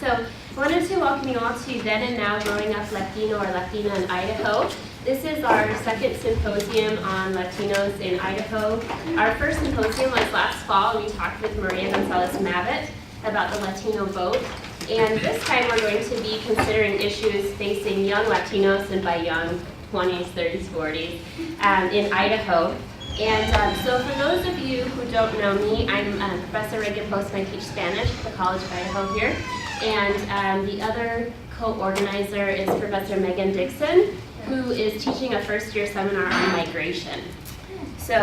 So I wanted to welcome you all to Then and Now Growing Up Latino or Latina in Idaho. This is our second symposium on Latinos in Idaho. Our first symposium was last fall. We talked with Maria Gonzalez-Mavet about the Latino vote. And this time we're going to be considering issues facing young Latinos, and by young, 20s, 30s, 40s, in Idaho. And so for those of you who don't know me, I'm Professor Reagan Post, and I teach Spanish at the College of Idaho here. And the other co-organizer is Professor Megan Dixon, who is teaching a first-year seminar on migration. So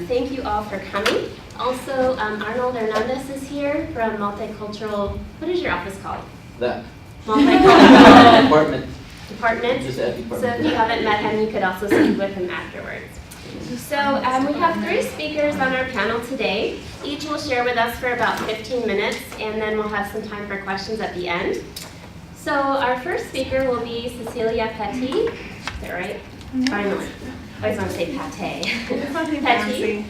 thank you all for coming. Also, Arnold Hernandez is here from Multicultural, what is your office called? That. Multicultural Department. Just at department. So if you haven't met him, you could also speak with him afterwards. So we have 3 speakers on our panel today. Each will share with us for about 15 minutes, and then we'll have some time for questions at the end. So our first speaker will be Cecilia Petty. Is that right? Finally. I always want to say Pate. Petty.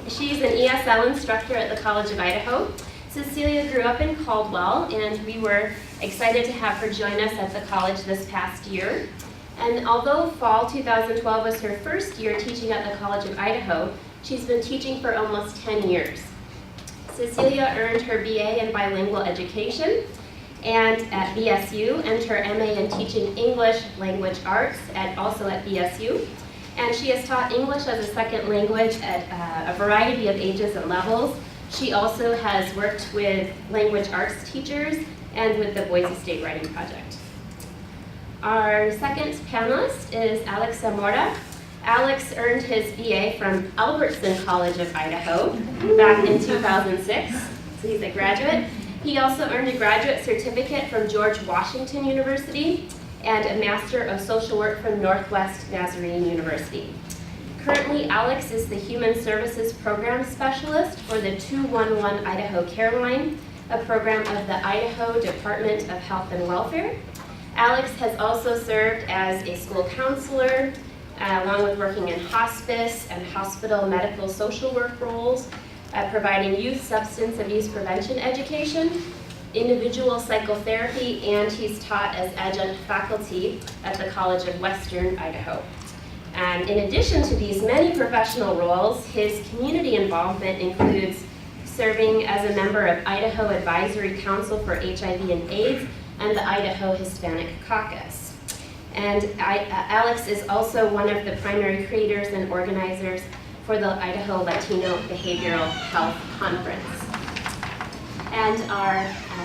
She's an ESL instructor at the College of Idaho. Cecilia grew up in Caldwell, and we were excited to have her join us at the college this past year. And although fall 2012 was her first year teaching at the College of Idaho, she's been teaching for almost 10 years. Cecilia earned her BA in bilingual education and at BSU, and her MA in teaching English language arts also at BSU. And she has taught English as a second language at a variety of ages and levels. She also has worked with language arts teachers and with the Boise State Writing Project. Our second panelist is Alex Zamora. Alex earned his BA from Albertson College of Idaho back in 2006, so he's a graduate. He also earned a graduate certificate from George Washington University and a Master of Social Work from Northwest Nazarene University. Currently, Alex is the Human Services Program Specialist for the 211 Idaho Care Line, a program of the Idaho Department of Health and Welfare. Alex has also served as a school counselor, along with working in hospice and hospital medical social work roles, providing youth substance abuse prevention education, individual psychotherapy, and he's taught as adjunct faculty at the College of Western Idaho. And in addition to these many professional roles, his community involvement includes serving as a member of Idaho Advisory Council for HIV and AIDS and the Idaho Hispanic Caucus. And Alex is also one of the primary creators and organizers for the Idaho Latino Behavioral Health Conference. And our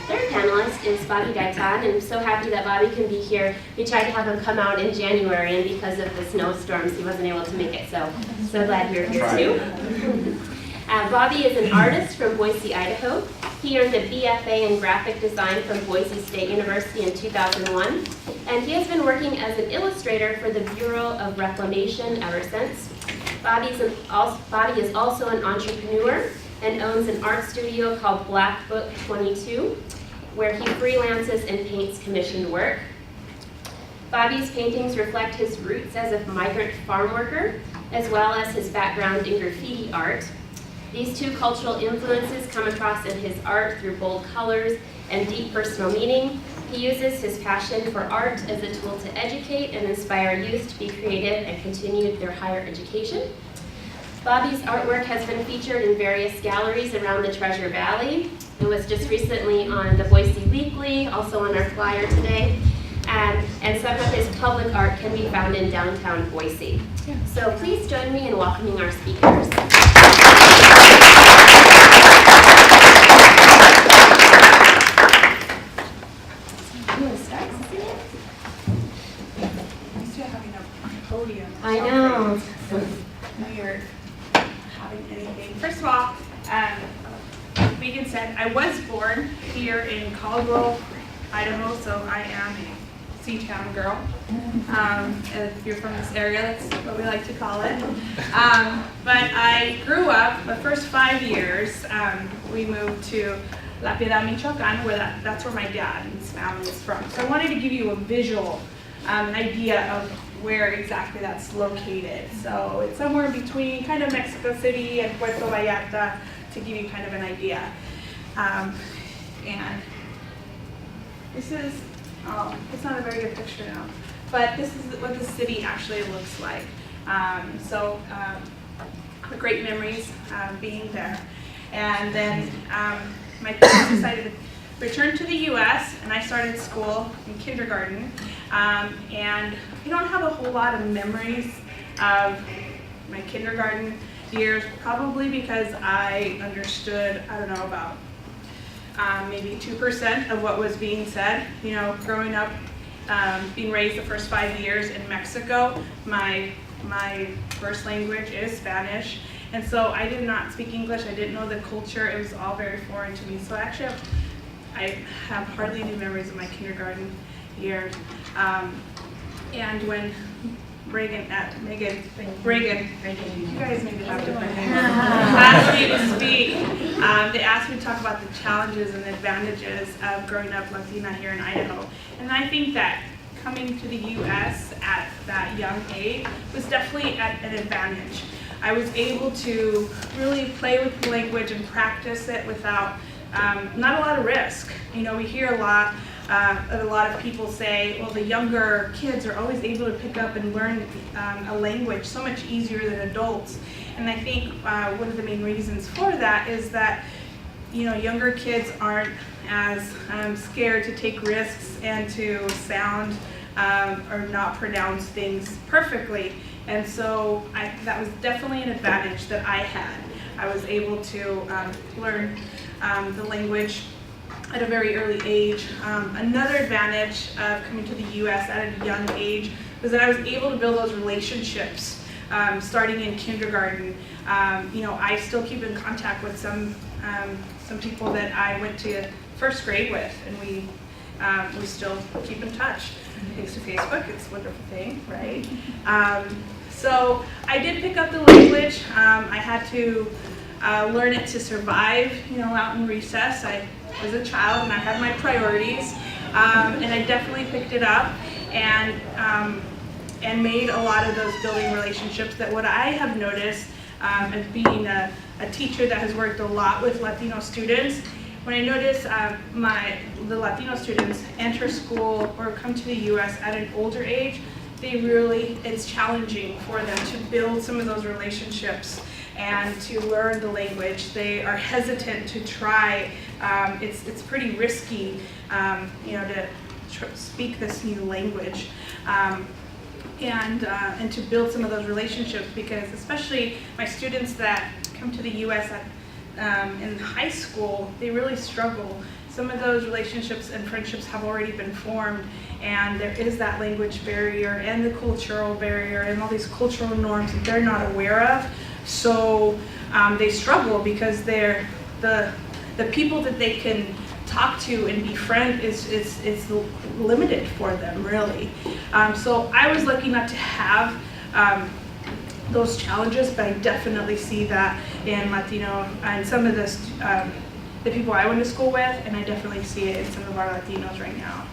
third panelist is Bobby Gaitan, and I'm so happy that Bobby can be here. We tried to have him come out in January, and because of the snowstorms, he wasn't able to make it, so glad you're here too. Bobby is an artist from Boise, Idaho. He earned a BFA in graphic design from Boise State University in 2001, and he has been working as an illustrator for the Bureau of Reclamation ever since. Bobby is also an entrepreneur and owns an art studio called Black Book 22, where he freelances and paints commissioned work. Bobby's paintings reflect his roots as a migrant farm worker, as well as his background in graffiti art. These two cultural influences come across in his art through bold colors and deep personal meaning. He uses his passion for art as a tool to educate and inspire youth to be creative and continue their higher education. Bobby's artwork has been featured in various galleries around the Treasure Valley. It was just recently on the Boise Weekly, also on our flyer today. And some of his public art can be found in downtown Boise. So please join me in welcoming our speakers. You want to start, Cecilia? Thanks for having a podium. I know. Now you're having anything. First of all, Megan said, I was born here in Caldwell, Idaho, so I am a C-Town girl. If you're from this area, that's what we like to call it. But I grew up, the first 5 years, we moved to La Piedad, Michoacan, where that's where my dad's family is from. So I wanted to give you a visual, an idea of where exactly that's located. So it's somewhere between kind of Mexico City and Puerto Vallarta, to give you kind of an idea. And This is, it's not a very good picture now, but this is what the city actually looks like. Great memories being there. And then my parents decided to return to the U.S. and I started school in kindergarten. And I don't have a whole lot of memories of my kindergarten years, probably because I understood, I don't know, about maybe 2% of what was being said. You know, growing up, being raised the first 5 years in Mexico, my first language is Spanish, and so I did not speak English. I didn't know the culture. It was all very foreign to me. So actually, I have hardly any memories of my kindergarten years. And when Reagan, you guys maybe have different names, asked me to speak, they asked me to talk about the challenges and the advantages of growing up Latina here in Idaho. And I think that coming to the U.S. at that young age was definitely an advantage. I was able to really play with the language and practice it without not a lot of risk. You know, we hear a lot of people say, well, the younger kids are always able to pick up and learn a language so much easier than adults. And I think one of the main reasons for that is that, you know, younger kids aren't as scared to take risks and to sound or not pronounce things perfectly. And so that was definitely an advantage that I had. I was able to learn the language at a very early age. Another advantage of coming to the U.S. at a young age was that I was able to build those relationships starting in kindergarten. You know, I still keep in contact with some people that I went to first grade with, and we still keep in touch. Thanks to Facebook, it's a wonderful thing, right? So I did pick up the language. I had to learn it to survive, you know, out in recess. I was a child and I had my priorities, and I definitely picked it up and made a lot of those building relationships that what I have noticed as being a teacher that has worked a lot with Latino students, when I notice the Latino students enter school or come to the U.S. at an older age, it's challenging for them to build some of those relationships and to learn the language. They are hesitant to try. It's pretty risky, you know, to speak this new language. And to build some of those relationships, because especially my students that come to the U.S. In high school, they really struggle. Some of those relationships and friendships have already been formed, and there is that language barrier and the cultural barrier and all these cultural norms that they're not aware of. So they struggle because they're the people that they can talk to and befriend is limited for them, really. So I was lucky not to have those challenges, but I definitely see that in Latino and some of the people I went to school with, and I definitely see it in some of our Latinos right now.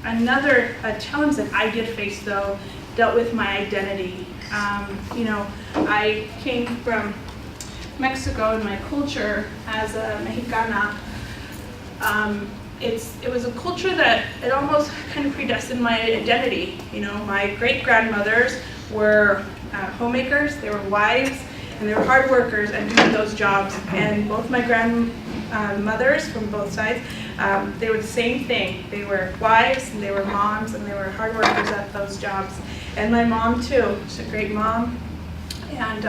Another challenge that I did face, though, dealt with my identity. You know, I came from Mexico, and my culture as a Mexicana, it was a culture that it almost kind of predestined my identity. You know, my great-grandmothers were homemakers, they were wives, and they were hard workers at doing those jobs. And both my grandmothers from both sides, they were the same thing. They were wives, and they were moms, and they were hard workers at those jobs. And my mom too, she's a great mom, and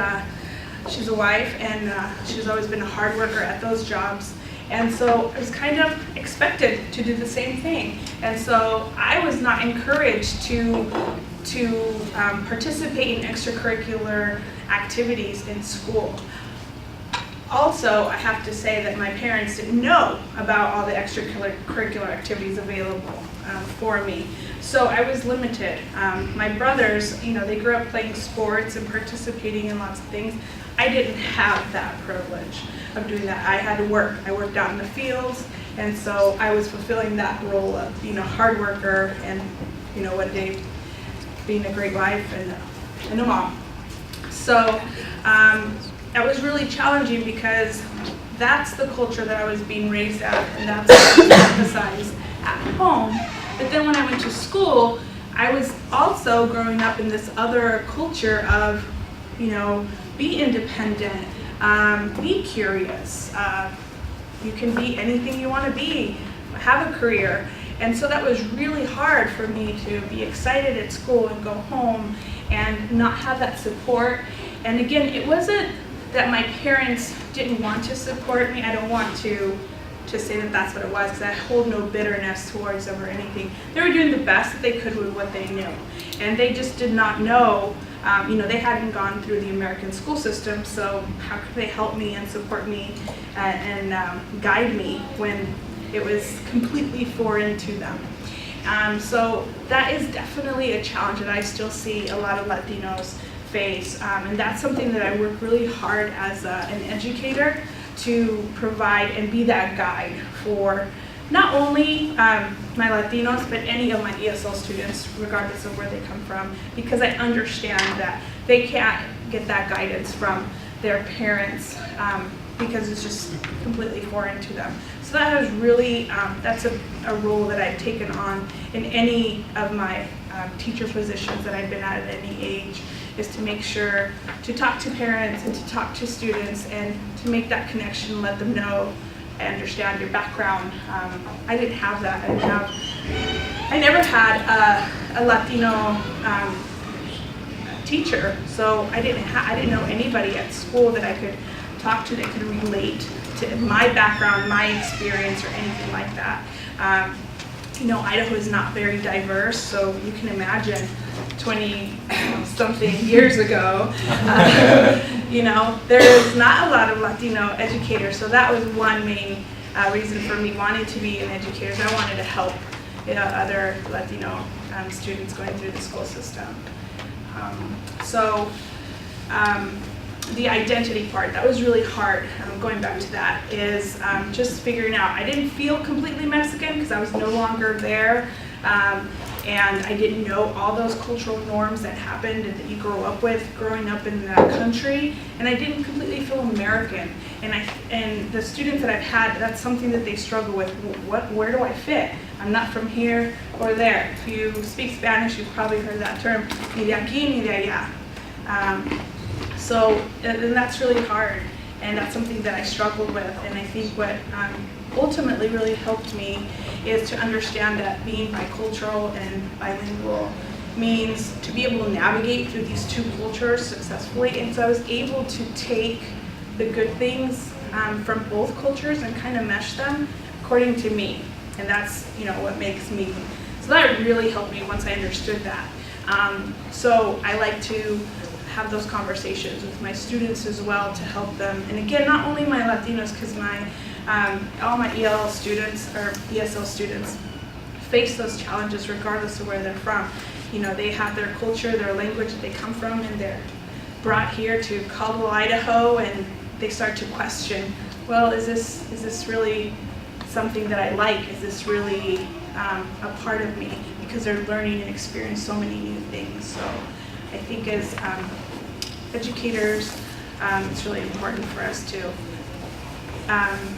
she's a wife, and she's always been a hard worker at those jobs. And so I was kind of expected to do the same thing. And so I was not encouraged to participate in extracurricular activities in school. Also, I have to say that my parents didn't know about all the extracurricular activities available for me. So I was limited. My brothers, you know, they grew up playing sports and participating in lots of things. I didn't have that privilege of doing that. I had to work. I worked out in the fields, and so I was fulfilling that role of being a hard worker and, you know, one day being a great wife and a mom. So that was really challenging because that's the culture that I was being raised at, and that's what was emphasized. at home. But then when I went to school, I was also growing up in this other culture of, you know, be independent, be curious. You can be anything you want to be, have a career. And so that was really hard for me to be excited at school and go home and not have that support. And again, it wasn't that my parents didn't want to support me. I don't want to say that that's what it was, because I hold no bitterness towards them or anything. They were doing the best that they could with what they knew. And they just did not know, you know, they hadn't gone through the American school system, so how could they help me and support me and guide me when it was completely foreign to them. So that is definitely a challenge that I still see a lot of Latinos face. And that's something that I work really hard as an educator to provide and be that guide for not only my Latinos, but any of my ESL students, regardless of where they come from, because I understand that they can't get that guidance from their parents because it's just completely foreign to them. So that has really, that's a role that I've taken on in any of my teacher positions that I've been at any age, is to make sure to talk to parents and to talk to students and to make that connection, let them know I understand your background. I didn't have that. I never had a Latino teacher, so I didn't know anybody at school that I could talk to that could relate to my background, my experience, or anything like that. You know, Idaho is not very diverse, so you can imagine 20-something years ago, you know, there's not a lot of Latino educators, so that was one main reason for me wanting to be an educator. I wanted to help other Latino students going through the school system. The identity part, that was really hard, going back to that, is just figuring out. I didn't feel completely Mexican because I was no longer there, and I didn't know all those cultural norms that happened and that you grow up with growing up in that country, and I didn't completely feel American. And the students that I've had, that's something that they struggle with. Where do I fit? I'm not from here or there. If you speak Spanish, you've probably heard that term, ni de aquí, ni de allá. And that's really hard, and that's something that I struggled with, and I think what ultimately really helped me is to understand that being bicultural and bilingual means to be able to navigate through these two cultures successfully, and so I was able to take the good things from both cultures and kind of mesh them according to me, and that's, you know, what makes me. So that really helped me once I understood that. So I like to have those conversations with my students as well to help them. And again, not only my Latinos, because all my EL students or ESL students face those challenges regardless of where they're from. You know, they have their culture, their language that they come from, and they're brought here to Caldwell, Idaho, and they start to question, well, is this really something that I like? Is this really a part of me? Because they're learning and experiencing so many new things. So I think as educators, it's really important for us to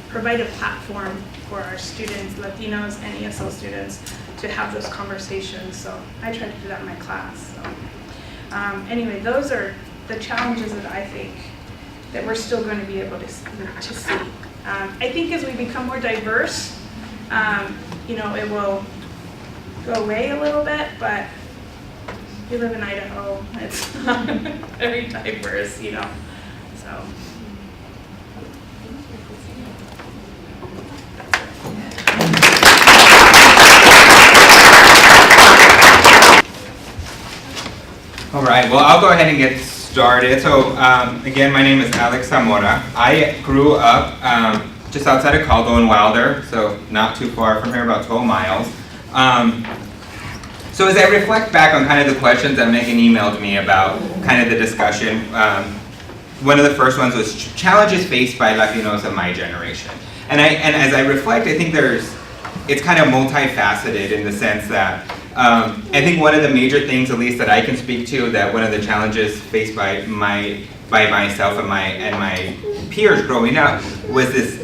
provide a platform for our students, Latinos and ESL students, to have those conversations. So I try to do that in my class. So anyway, those are the challenges that I think that we're still going to be able to see. I think as we become more diverse, you know, it will go away a little bit, but we live in Idaho. It's not very diverse, you know. So. All right, well, I'll go ahead and get started. So again, my name is Alex Zamora. I grew up just outside of Caldwell and Wilder, so not too far from here, about 12 miles. So as I reflect back on kind of the questions that Megan emailed me about kind of the discussion, one of the first ones was challenges faced by Latinos of my generation. And as I reflect, I think it's kind of multifaceted in the sense that I think one of the major things, at least that I can speak to, that one of the challenges faced by myself and my peers growing up was this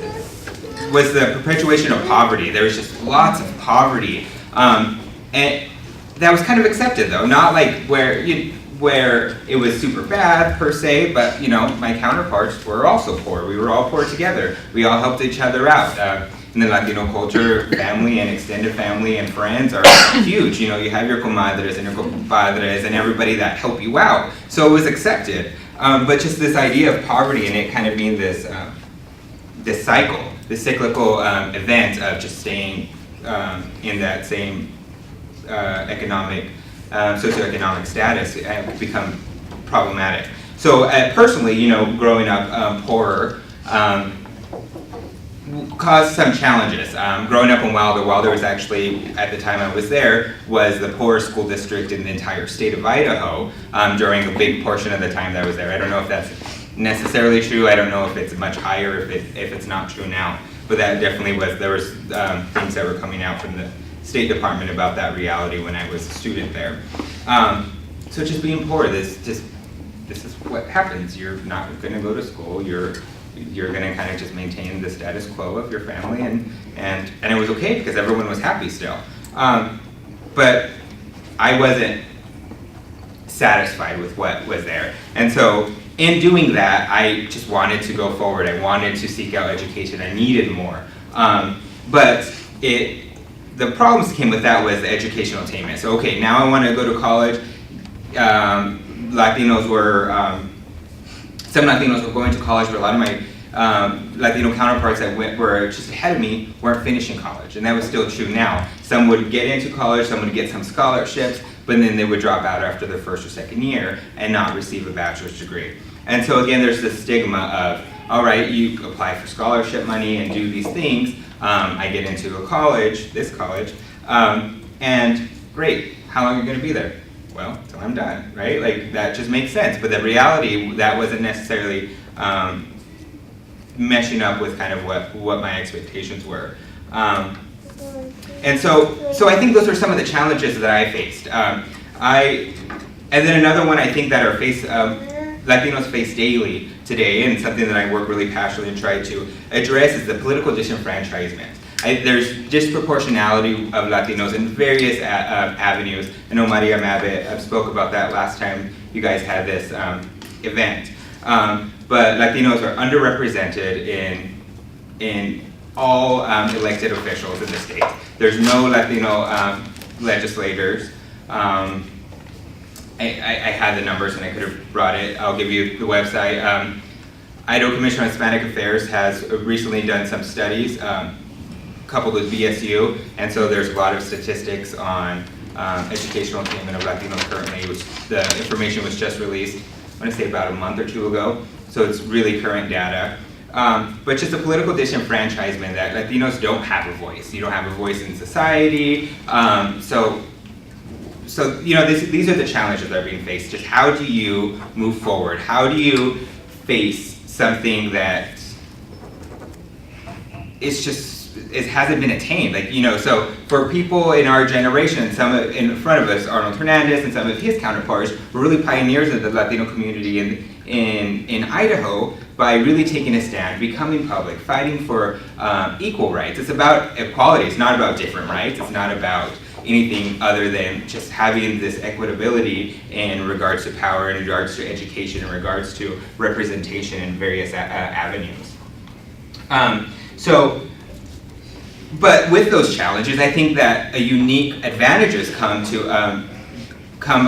was the perpetuation of poverty. There was just lots of poverty, and that was kind of accepted though, not like where it was super bad per se, but my counterparts were also poor. We were all poor together. We all helped each other out. In the Latino culture, family and extended family and friends are huge. You have your comadres and your compadres and everybody that help you out. So it was accepted. But just this idea of poverty and it kind of being this cycle, this cyclical event of just staying in that same socioeconomic status become problematic. So personally, growing up poorer, caused some challenges. Growing up in Wilder was actually, at the time I was there, was the poorest school district in the entire state of Idaho during a big portion of the time that I was there. I don't know if that's necessarily true. I don't know if it's much higher, if it's not true now. But that definitely was, there was things that were coming out from the State Department about that reality when I was a student there. So just being poor, this is what happens. You're not going to go to school. You're going to kind of just maintain the status quo of your family, and it was okay because everyone was happy still. But I wasn't satisfied with what was there. And so in doing that, I just wanted to go forward. I wanted to seek out education. I needed more. But the problems came with that was the educational attainment. So okay, now I want to go to college. Latinos were, some Latinos were going to college, but a lot of my Latino counterparts that were just ahead of me weren't finishing college, and that was still true now. Some would get into college, some would get some scholarships, but then they would drop out after their first or second year and not receive a bachelor's degree. And so again, there's this stigma of, all right, you apply for scholarship money and do these things. I get into a college, this college, and great, how long are you going to be there? Well, until I'm done, right? Like, that just makes sense. But the reality, that wasn't necessarily meshing up with kind of what my expectations were. And so I think those are some of the challenges that I faced. And then another one I think that Latinos face daily today, and something that I work really passionately and try to address, is the political disenfranchisement. There's disproportionality of Latinos in various avenues. I know Maria Mabit spoke about that last time you guys had this event. But Latinos are underrepresented in all elected officials in the state. There's no Latino legislators. I had the numbers and I could have brought it. I'll give you the website. Idaho Commission on Hispanic Affairs has recently done some studies coupled with BSU, and so there's a lot of statistics on educational attainment of Latinos currently. The information was just released, I want to say about a month or two ago, so it's really current data. But just a political disenfranchisement, that Latinos don't have a voice. You don't have a voice in society. So these are the challenges that are being faced. Just how do you move forward? How do you face something that it hasn't been attained? So for people in our generation, some in front of us, Arnold Hernandez and some of his counterparts were really pioneers of the Latino community in Idaho by really taking a stand, becoming public, fighting for equal rights. It's about equality. It's not about different rights. It's not about anything other than just having this equitability in regards to power, in regards to education, in regards to representation in various avenues. But with those challenges, I think that a unique advantages come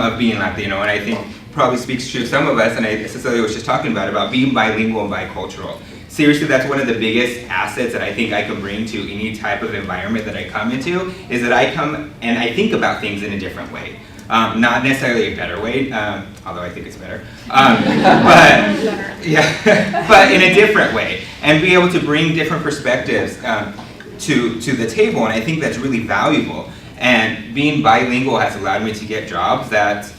of being Latino, and I think probably speaks to some of us, and Cecilia was just talking about being bilingual and bicultural. Seriously, that's one of the biggest assets that I think I can bring to any type of environment that I come into, is that I come and I think about things in a different way. Not necessarily a better way, although I think it's better, but in a different way, and be able to bring different perspectives to the table, and I think that's really valuable. And being bilingual has allowed me to get jobs that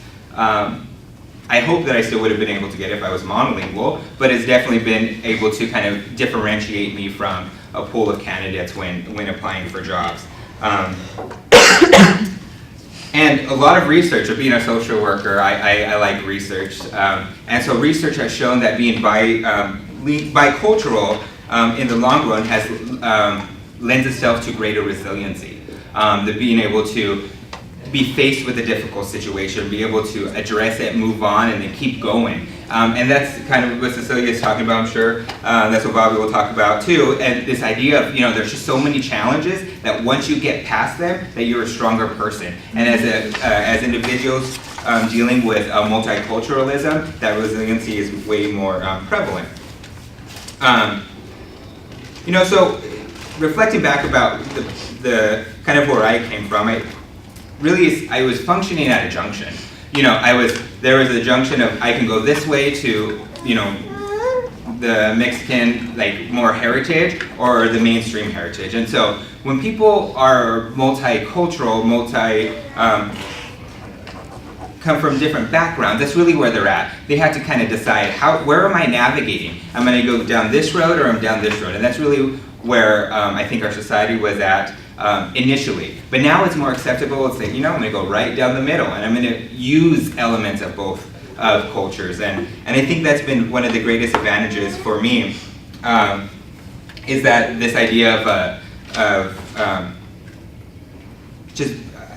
I hope that I still would have been able to get if I was monolingual, but it's definitely been able to kind of differentiate me from a pool of candidates when applying for jobs. And a lot of research, of being a social worker, I like research. And so research has shown that being bicultural in the long run lends itself to greater resiliency. The being able to be faced with a difficult situation, be able to address it, move on, and then keep going. And that's kind of what Cecilia is talking about, I'm sure. That's what Bobby will talk about too. And this idea of, there's just so many challenges that once you get past them, that you're a stronger person. And as individuals dealing with multiculturalism, that resiliency is way more prevalent. So reflecting back about the kind of where I came from, I was functioning at a junction. There was a junction of I can go this way to, the Mexican, more heritage or the mainstream heritage. And so when people are multicultural, come from different backgrounds, that's really where they're at. They have to kind of decide, where am I navigating? Am I going to go down this road or I'm down this road? And that's really where I think our society was at initially. But now it's more acceptable. It's like, I'm going to go right down the middle and I'm going to use elements of both of cultures. And I think that's been one of the greatest advantages for me, is that this idea of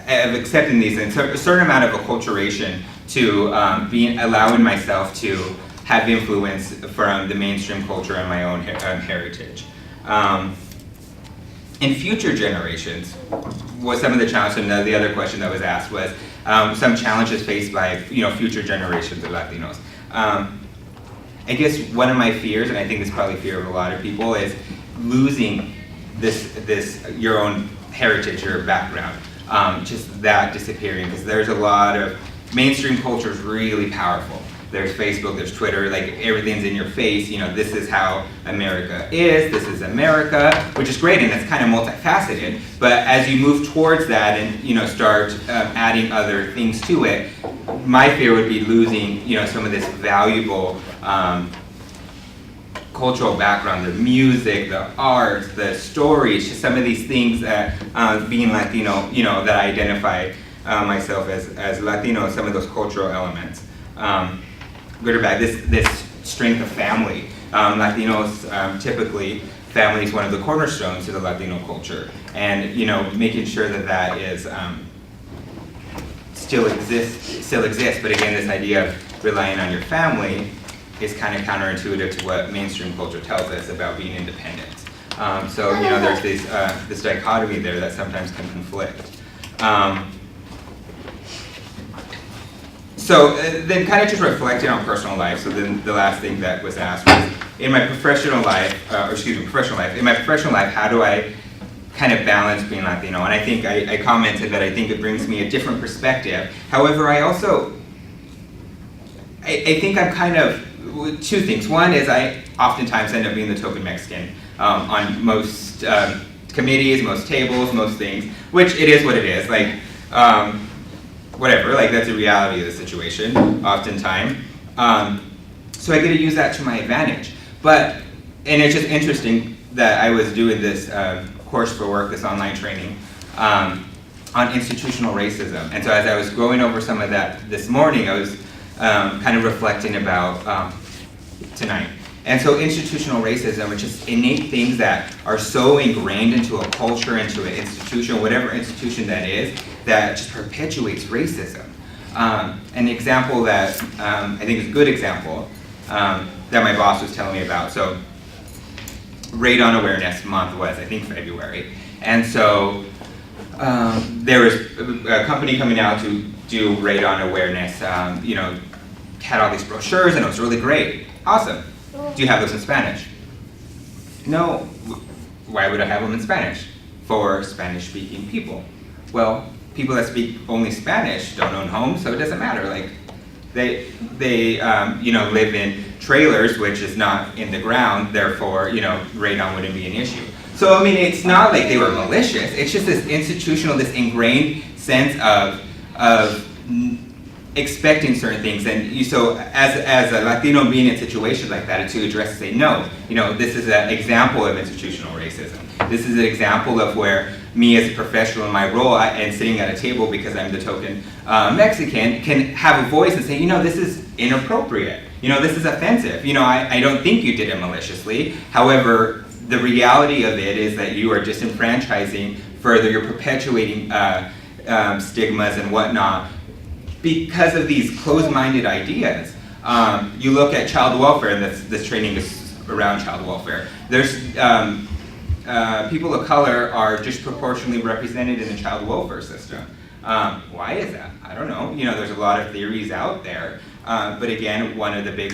accepting these and a certain amount of acculturation to allowing myself to have influence from the mainstream culture and my own heritage. In future generations, was some of the challenges, and the other question that was asked was some challenges faced by future generations of Latinos. I guess one of my fears, and I think this is probably a fear of a lot of people, is losing your own heritage, your background, just that disappearing, because there's a lot of mainstream culture is really powerful. There's Facebook, there's Twitter, everything's in your face. This is how America is, this is America, which is great and it's kind of multifaceted. But as you move towards that and start adding other things to it, my fear would be losing some of this valuable cultural background, the music, the art, the stories, just some of these things that being Latino, that I identify myself as Latino, some of those cultural elements. Good or bad, this strength of family. Latinos, typically, family is one of the cornerstones to the Latino culture. And, making sure that is still exists. But again, this idea of relying on your family is kind of counterintuitive to what mainstream culture tells us about being independent. So, there's this dichotomy there that sometimes can conflict. So then kind of just reflecting on personal life, so then the last thing that was asked was, in my professional life, how do I kind of balance being Latino? And I think I commented that I think it brings me a different perspective. However, I think I'm kind of, two things. One is I oftentimes end up being the token Mexican on most committees, most tables, most things, which it is what it is. Whatever, that's a reality of the situation, oftentimes. So I get to use that to my advantage. And it's just interesting that I was doing this course for work, this online training, on institutional racism. And so as I was going over some of that this morning, I was kind of reflecting about tonight. And so institutional racism, which is innate things that are so ingrained into a culture, into an institution, whatever institution that is, that just perpetuates racism. An example that I think is a good example that my boss was telling me about. So Radon Awareness Month was, I think, February. And so there was a company coming out to do radon awareness, had all these brochures and it was really great. Awesome. Do you have those in Spanish? No. Why would I have them in Spanish? For Spanish-speaking people. Well, people that speak only Spanish don't own homes, so it doesn't matter. They live in trailers, which is not in the ground, therefore, radon wouldn't be an issue. So, it's not like they were malicious. It's just this institutional, this ingrained sense of expecting certain things. And so as a Latino being in situations like that, to address and say, no, this is an example of institutional racism. This is an example of where me as a professional in my role and sitting at a table because I'm the token Mexican can have a voice and say, this is inappropriate. this is offensive. I don't think you did it maliciously. However, the reality of it is that you are disenfranchising further, you're perpetuating stigmas and whatnot because of these closed-minded ideas. You look at child welfare, and this training is around child welfare. There's people of color are disproportionately represented in the child welfare system. Why is that? I don't know. There's a lot of theories out there, but again, one of the big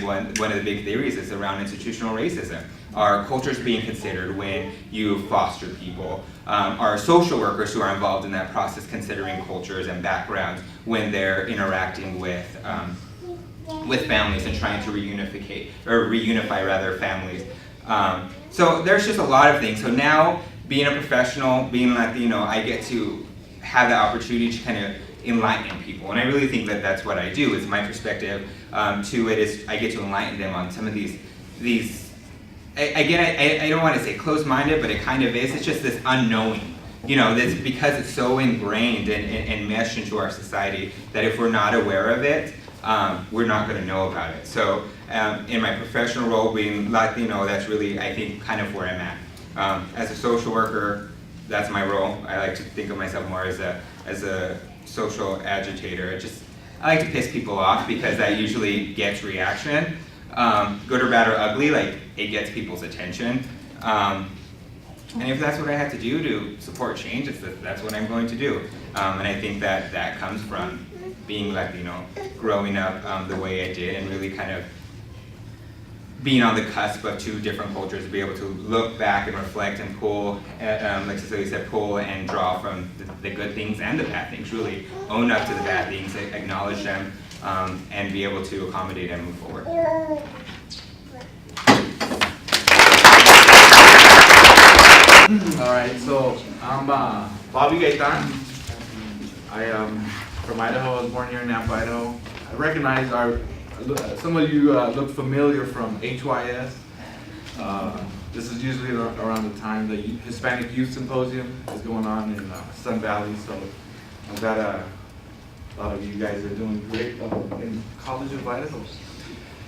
theories is around institutional racism. Are cultures being considered when you foster people? Are social workers who are involved in that process considering cultures and backgrounds when they're interacting with families and trying to reunify families? So there's just a lot of things. So now, being a professional, being Latino, I get to have the opportunity to kind of enlighten people, and I really think that that's what I do. Is my perspective to it is I get to enlighten them on some of these. Again, I don't want to say closed-minded, but it kind of is. It's just this unknowing. That's because it's so ingrained and meshed into our society that if we're not aware of it, we're not going to know about it. So in my professional role, being Latino, that's really, I think, kind of where I'm at. As a social worker, that's my role. I like to think of myself more as a social agitator. I like to piss people off because that usually gets reaction. Good or bad or ugly, it gets people's attention. And if that's what I have to do to support change, that's what I'm going to do. And I think that comes from being Latino, growing up the way I did, and really kind of being on the cusp of two different cultures, to be able to look back and reflect and pull, like Cecilia said, pull and draw from the good things and the bad things, really own up to the bad things, acknowledge them, and be able to accommodate and move forward. All right, so I'm Bobby Gaitan. I am from Idaho. I was born here in Nampa, Idaho. I recognize some of you look familiar from HYS. This is usually around the time the Hispanic Youth Symposium is going on in Sun Valley, so I'm glad a lot of you guys are doing great in College of Idaho.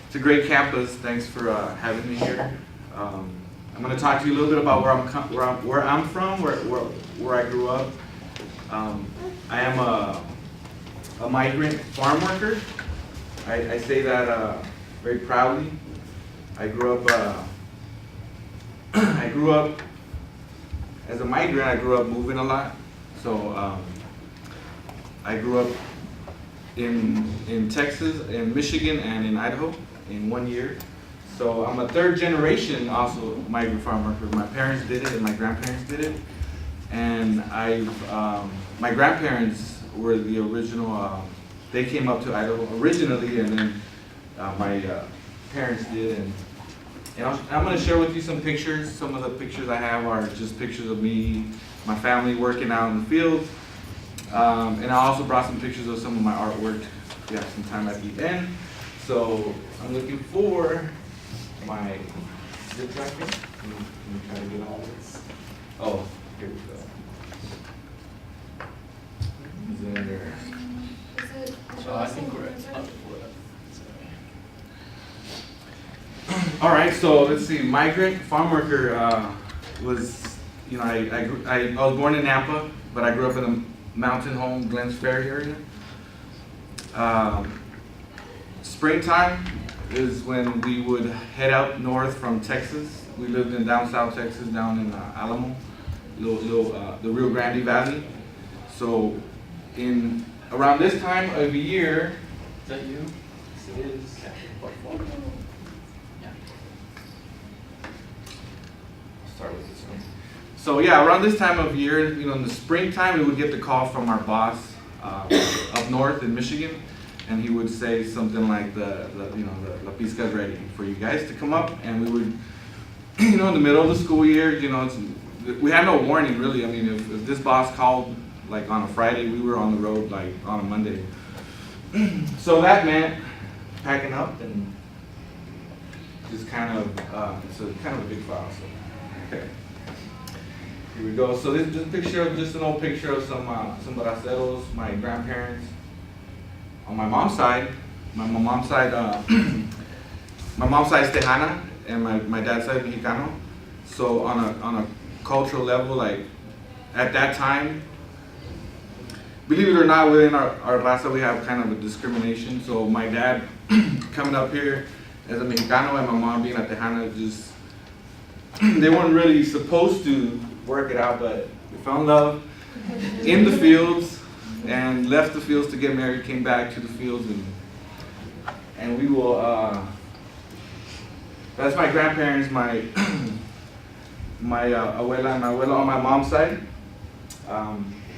It's a great campus. Thanks for having me here. I'm going to talk to you a little bit about where I'm from, where I grew up. I am a migrant farm worker. I say that very proudly. I grew up as a migrant. I grew up moving a lot. So I grew up in Texas, in Michigan, and in Idaho in 1 year. So I'm a third generation also migrant farm worker. My parents did it and my grandparents did it. And my grandparents were the original, they came up to Idaho originally, and then my parents did. And I'm going to share with you some pictures. Some of the pictures I have are just pictures of me, my family working out in the fields. And I also brought some pictures of some of my artwork. We have some time at the end. So I'm looking for my zip jacket. Let me try to get all this. Oh, here we go. Is it in there? I think we're at All right, so let's see. Migrant farm worker was, I was born in Nampa, but I grew up in a mountain home, Glens Ferry area. Springtime is when we would head out north from Texas. We lived in down south Texas, down in Alamo, the Rio Grande Valley. So around this time of year, Is that you? It is. Yeah. I'll start with this one. So yeah, around this time of year, in the springtime, we would get the call from our boss up north in Michigan, and he would say something like the La Pizca's ready for you guys to come up, and we would, in the middle of the school year, we had no warning really. I mean, if this boss called like on a Friday, we were on the road like on a Monday. So that meant packing up and just kind of, it's kind of a big file. So, okay. Here we go. So this picture, just an old picture of some braceros, my grandparents. On my mom's side, my mom's side is Tejana, and my dad's side is Mexicano. So on a cultural level, like at that time, believe it or not, within our raza we have kind of a discrimination. So my dad coming up here as a Mexicano and my mom being a Tejana, just they weren't really supposed to work it out, but we fell in love in the fields and left the fields to get married, came back to the fields, and we will, that's my grandparents, my abuela and my abuela on my mom's side.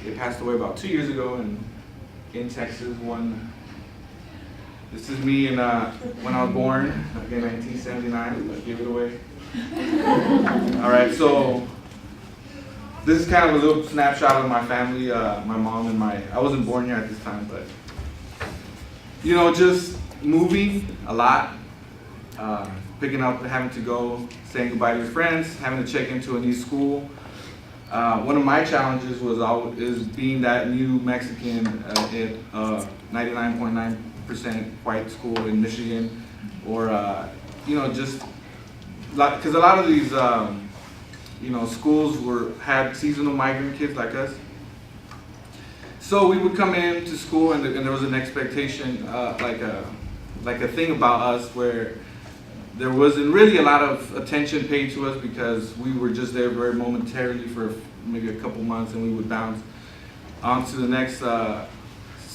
They passed away about 2 years ago in Texas. This is me when I was born, in 1979, I gave it away. All right, so this is kind of a little snapshot of my family, my mom and I wasn't born here at this time, but, you know, just moving a lot, picking up, having to go, saying goodbye to your friends, having to check into a new school. One of my challenges is being that new Mexican at 99.9% white school in Michigan, or, you know, just, because a lot of these, you know, schools had seasonal migrant kids like us. So we would come into school and there was an expectation, like a thing about us where there wasn't really a lot of attention paid to us because we were just there very momentarily for maybe a couple months and we would bounce on to the next,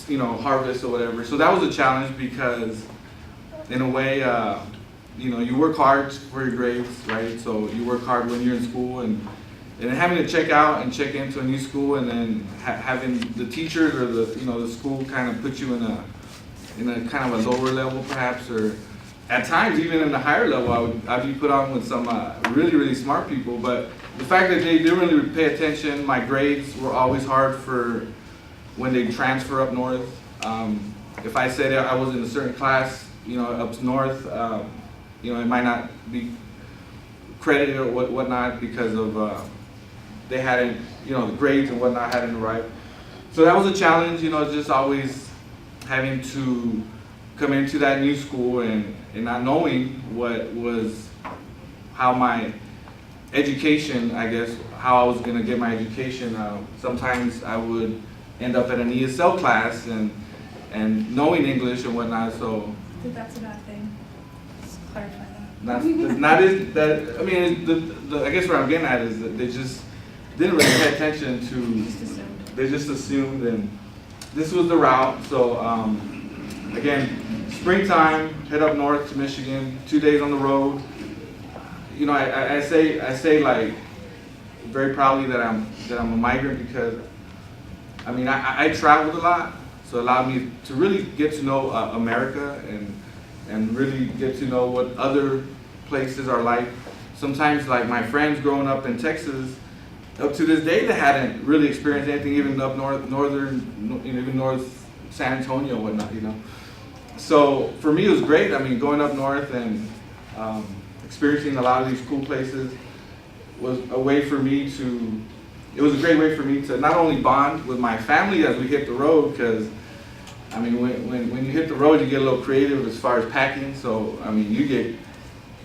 you know, harvest or whatever. So that was a challenge because in a way, you know, you work hard for your grades, right? So you work hard when you're in school, and having to check out and check into a new school, and then having the teachers or the school kind of put you in a kind of a lower level perhaps, or at times even in the higher level, I'd be put on with some really, really smart people. But the fact that they didn't really pay attention, my grades were always hard for when they transfer up north. If I said I was in a certain class, you know, up north, you know, it might not be credited or whatnot because of they hadn't, you know, the grades and whatnot hadn't arrived. So that was a challenge, you know, just always having to come into that new school and not knowing how my education, I guess, how I was going to get my education. Sometimes I would end up at an ESL class and knowing English and whatnot, so. I think that's a bad thing. Just clarify that. I mean, I guess what I'm getting at is that they just didn't really pay attention to. Just assumed. They just assumed, and this was the route. So again, springtime, head up north to Michigan, 2 days on the road. You know, I say like very proudly that I'm a migrant because, I mean, I traveled a lot, so it allowed me to really get to know America and really get to know what other places are like. Sometimes, like my friends growing up in Texas, up to this day, they hadn't really experienced anything, even up northern, even north San Antonio and whatnot, you know. So for me, it was great. I mean, going up north and experiencing a lot of these cool places was a way for me to, it was a great way for me to not only bond with my family as we hit the road, because I mean, when you hit the road, you get a little creative as far as packing. So, I mean, you get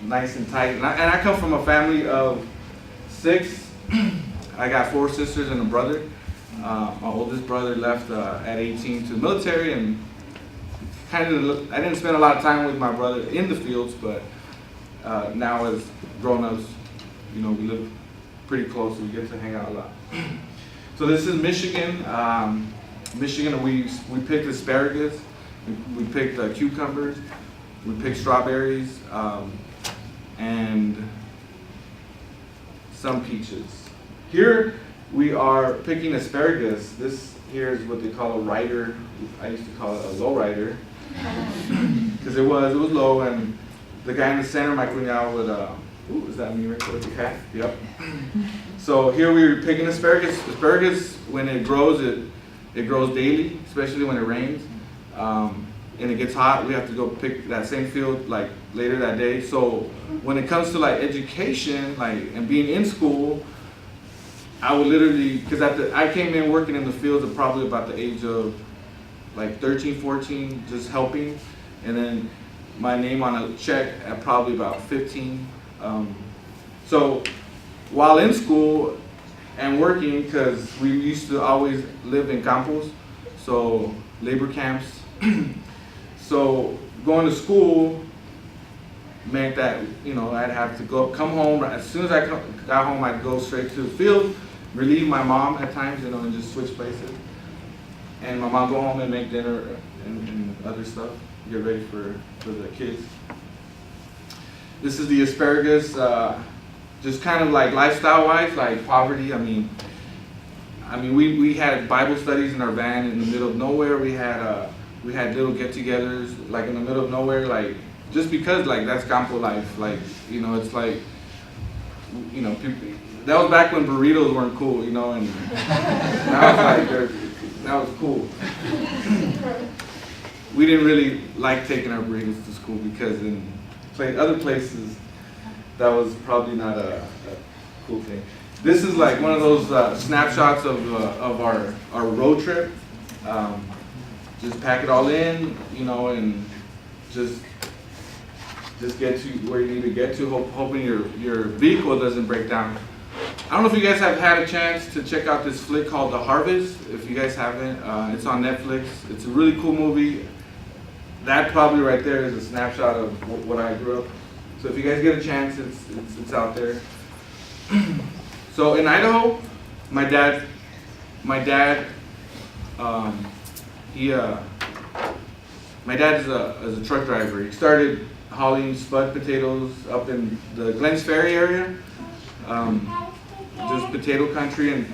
nice and tight. And I come from a family of 6. I got 4 sisters and a brother. My oldest brother left at 18 to the military, and I didn't spend a lot of time with my brother in the fields, but now as grown-ups, you know, we live pretty close, so we get to hang out a lot. So this is Michigan. Michigan, we picked asparagus, we picked cucumbers, we picked strawberries, and some peaches. Here we are picking asparagus. This here is what they call a rider. I used to call it a low rider because it was low, and the guy in the center, my cuñado, would. Ooh, is that me right there with the cat? Yep. So here we were picking asparagus. Asparagus, when it grows, it grows daily, especially when it rains, and it gets hot. We have to go pick that same field like later that day. So when it comes to like education, like and being in school, I would literally, because I came in working in the fields at probably about the age of like 13, 14, just helping, and then my name on a check at probably about 15. So while in school and working, because we used to always live in campos, so labor camps. So going to school meant that, you know, I'd have to come home. As soon as I got home, I'd go straight to the field, relieve my mom at times, you know, and just switch places. And my mom go home and make dinner and other stuff, get ready for the kids. This is the asparagus, just kind of like lifestyle-wise, like poverty. I mean, we had Bible studies in our van in the middle of nowhere. We had little get-togethers, like in the middle of nowhere, like just because like that's campo life. Like, you know, it's like, you know, people, that was back when burritos weren't cool, you know, and now it's like that was cool. We didn't really like taking our burritos to school because in other places that was probably not a cool thing. This is like one of those snapshots of our road trip. Just pack it all in, you know, and just get to where you need to get to, hoping your vehicle doesn't break down. I don't know if you guys have had a chance to check out this flick called The Harvest. If you guys haven't, it's on Netflix. It's a really cool movie. That probably right there is a snapshot of what I grew up. So if you guys get a chance, it's out there. So in Idaho, my dad is a truck driver. He started hauling spud potatoes up in the Glens Ferry area, just potato country. And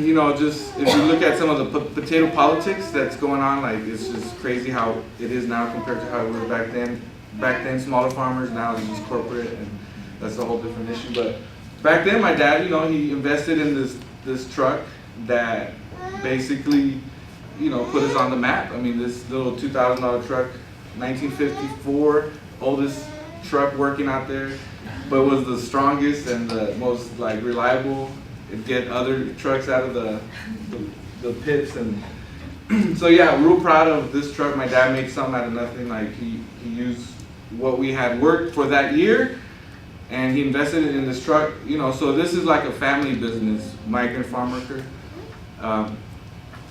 you know, just if you look at some of the potato politics that's going on, like it's just crazy how it is now compared to how it was back then. Back then, smaller farmers, now it's just corporate, and that's a whole different issue. But back then, my dad, you know, he invested in this truck that basically, you know, put us on the map. I mean, this little $2,000 truck, 1954, oldest truck working out there, but was the strongest and the most like reliable. It'd get other trucks out of the pits, and so yeah, real proud of this truck. My dad made something out of nothing. Like he used what we had worked for that year, and he invested it in this truck. You know, so this is like a family business, Migrant farm worker.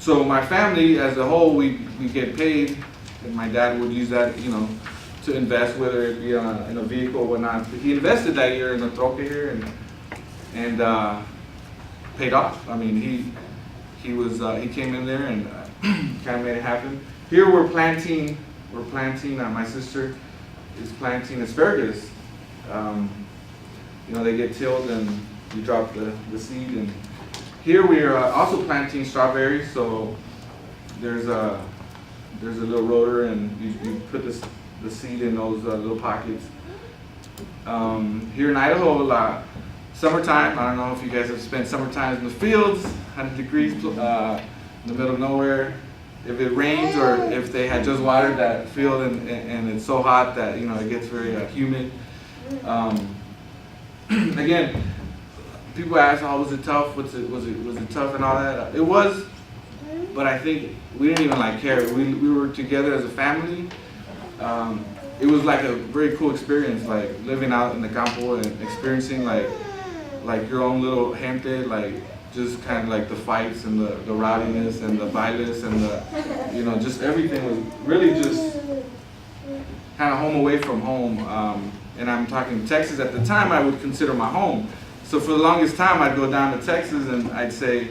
So my family as a whole, we get paid, and my dad would use that, you know, to invest, whether it be in a vehicle or whatnot. He invested that year in a troca here, and paid off. I mean, he came in there and kind of made it happen. Here we're planting. My sister is planting asparagus. You know, they get tilled and you drop the seed. And here we are also planting strawberries. So there's a little rotor, and you put the seed in those little pockets. Here in Idaho, summertime. I don't know if you guys have spent summertime in the fields, 100 degrees, in the middle of nowhere. If it rains or if they had just watered that field and it's so hot that, you know, it gets very humid. Again, people ask, "Oh, was it tough? Was it tough and all that?" It was, but I think we didn't even like care. We were together as a family. It was like a very cool experience, like living out in the campo and experiencing like your own little gente, like just kind of like the fights and the rowdiness and the violence and the, you know, just everything was really just kind of home away from home. And I'm talking Texas at the time, I would consider my home. So for the longest time, I'd go down to Texas and I'd say,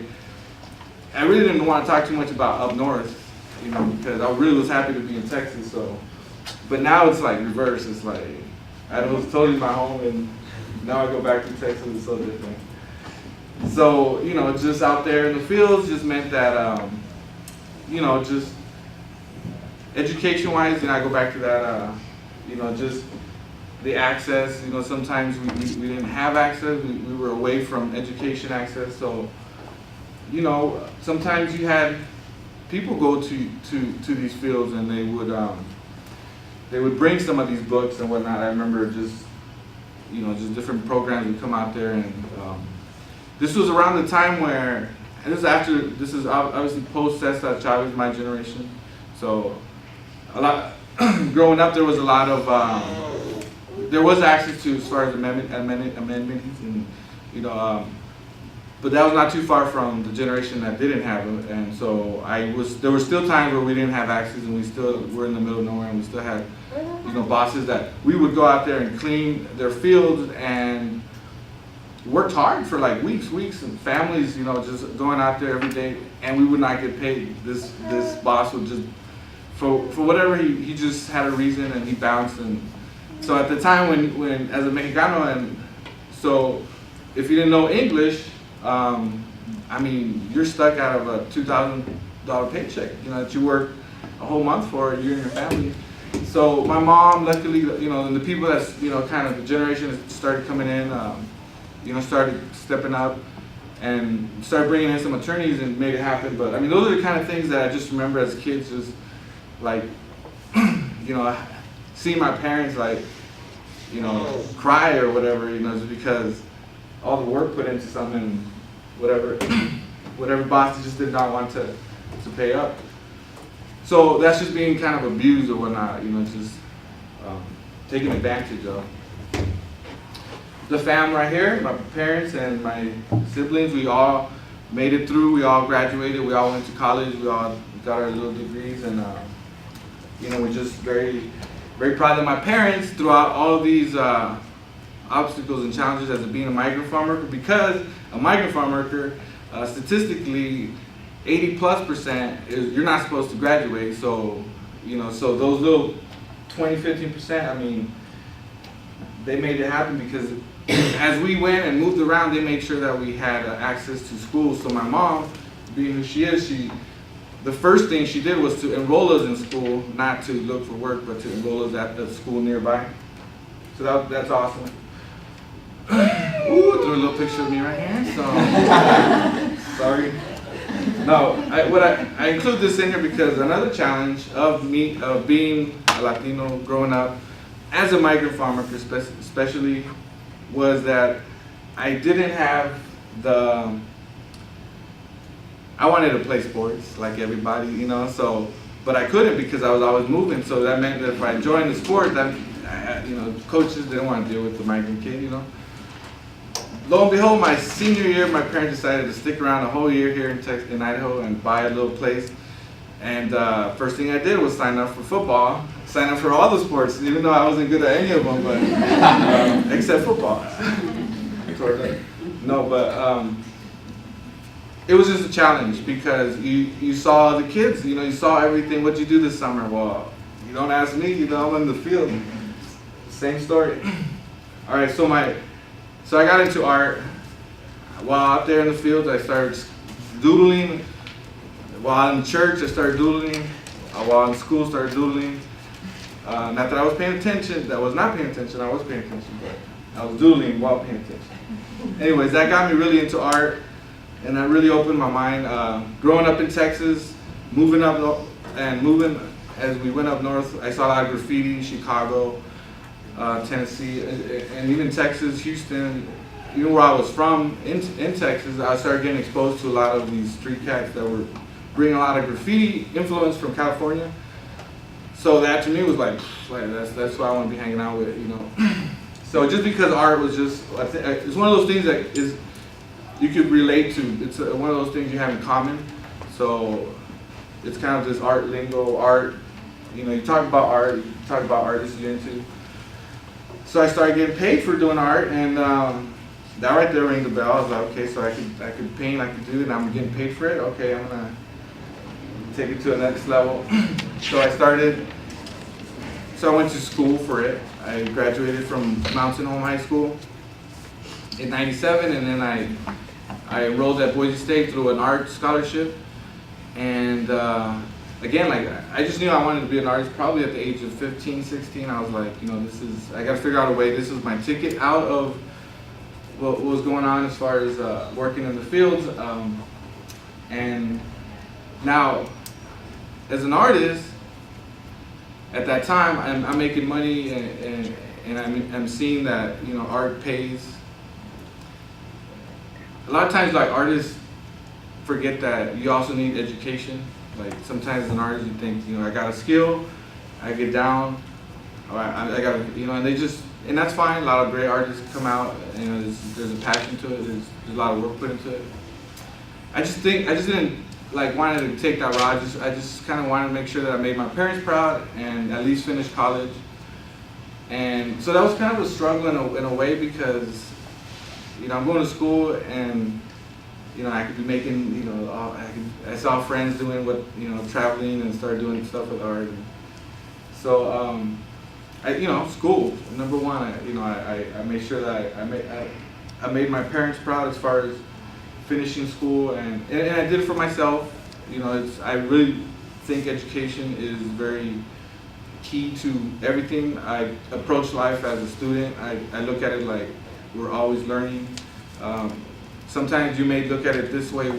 I really didn't want to talk too much about up north, you know, because I really was happy to be in Texas. So, but now it's like reverse. It's like, I was totally my home, and now I go back to Texas, it's so different. So, you know, just out there in the fields just meant that, you know, just education-wise, and I go back to that, you know, just the access. You know, sometimes we didn't have access. We were away from education access. So, you know, sometimes you had people go to these fields, and they would bring some of these books and whatnot. I remember just, you know, just different programs would come out there, and this was around the time where, and this is obviously post Cesar Chavez, my generation. So a lot, growing up, there was a lot of there was access to as far as amendments, and but that was not too far from the generation that didn't have it, and so there were still times where we didn't have access, and we still were in the middle of nowhere, and we still had bosses that we would go out there and clean their fields and worked hard for like weeks, and families, just going out there every day, and we would not get paid. This boss would just, for whatever, he just had a reason, and he bounced. And so at the time when as a Mexicano, and so if you didn't know English, you're stuck out of a $2,000 paycheck, that you work a whole month for, you and your family. So my mom, luckily, and the people that's, kind of the generation that started coming in, started stepping up and started bringing in some attorneys and made it happen. But those are the kind of things that I just remember as kids, just like, seeing my parents like, cry or whatever, just because all the work put into something, whatever boss just did not want to pay up. So that's just being kind of abused or whatnot, just taken advantage of. The fam right here, my parents and my siblings, we all made it through, we all graduated, we all went to college, we all got our little degrees, and we're just very, very proud of my parents throughout all of these obstacles and challenges as being a migrant farm worker, because a migrant farm worker, statistically, 80+% is you're not supposed to graduate. So, so those little 20-15%, they made it happen because as we went and moved around, they made sure that we had access to school. So my mom, being who she is, the first thing she did was to enroll us in school, not to look for work, but to enroll us at the school nearby. So that's awesome. Ooh, threw a little picture of me right here. So sorry. No, I include this in here because another challenge of being a Latino growing up as a migrant farmer, especially, was that I didn't have I wanted to play sports like everybody, but I couldn't because I was always moving. So that meant that if I joined the sport, coaches didn't want to deal with the migrant kid, Lo and behold, my senior year, my parents decided to stick around a whole year here in Idaho and buy a little place. And first thing I did was sign up for football, sign up for all the sports, even though I wasn't good at any of them, but except football. No, but it was just a challenge because you saw the kids, you saw everything. What'd you do this summer? Well, you don't ask me, I'm in the field. Same story. All right, so I got into art. While out there in the fields, I started doodling. While in church, I started doodling. While in school, I started doodling. Not that I was paying attention, I was paying attention, but I was doodling while paying attention. Anyways, that got me really into art, and that really opened my mind. Growing up in Texas, moving as we went up north, I saw a lot of graffiti, Chicago, Tennessee, and even Texas, Houston, even where I was from in Texas, I started getting exposed to a lot of these street cats that were bringing a lot of graffiti influence from California. So that to me was like that's why I want to be hanging out with, So just because art was just, it's one of those things that you could relate to. It's one of those things you have in common. So it's kind of this art lingo, art. You talk about art, you talk about artists you're into. So I started getting paid for doing art, and that right there rang the bell. I was like, okay, so I could paint, I could do it, and I'm getting paid for it. Okay, I'm gonna take it to the next level. So I went to school for it. I graduated from Mountain Home High School in '97, and then I enrolled at Boise State through an art scholarship. And again, I just knew I wanted to be an artist probably at the age of 15, 16. I was like, I got to figure out a way. This is my ticket out of what was going on as far as working in the fields. And now, as an artist, at that time, I'm making money, and I'm seeing that art pays. A lot of times, artists forget that you also need education. Like sometimes as an artist, you think I got a skill, I get down, I got, you know, and they just, and that's fine. A lot of great artists come out. You know, there's a passion to it. There's a lot of work put into it. I just didn't like wanted to take that route. I just kind of wanted to make sure that I made my parents proud and at least finish college. And so that was kind of a struggle in a way because, you know, I'm going to school and, you know, I could be making, you know, I saw friends doing what, you know, traveling and started doing stuff with art. And so, you know, school, number one, I made sure that I made my parents proud as far as finishing school, and I did it for myself. You know, I really think education is very key to everything. I approach life as a student. I look at it like we're always learning. Sometimes you may look at it this way, you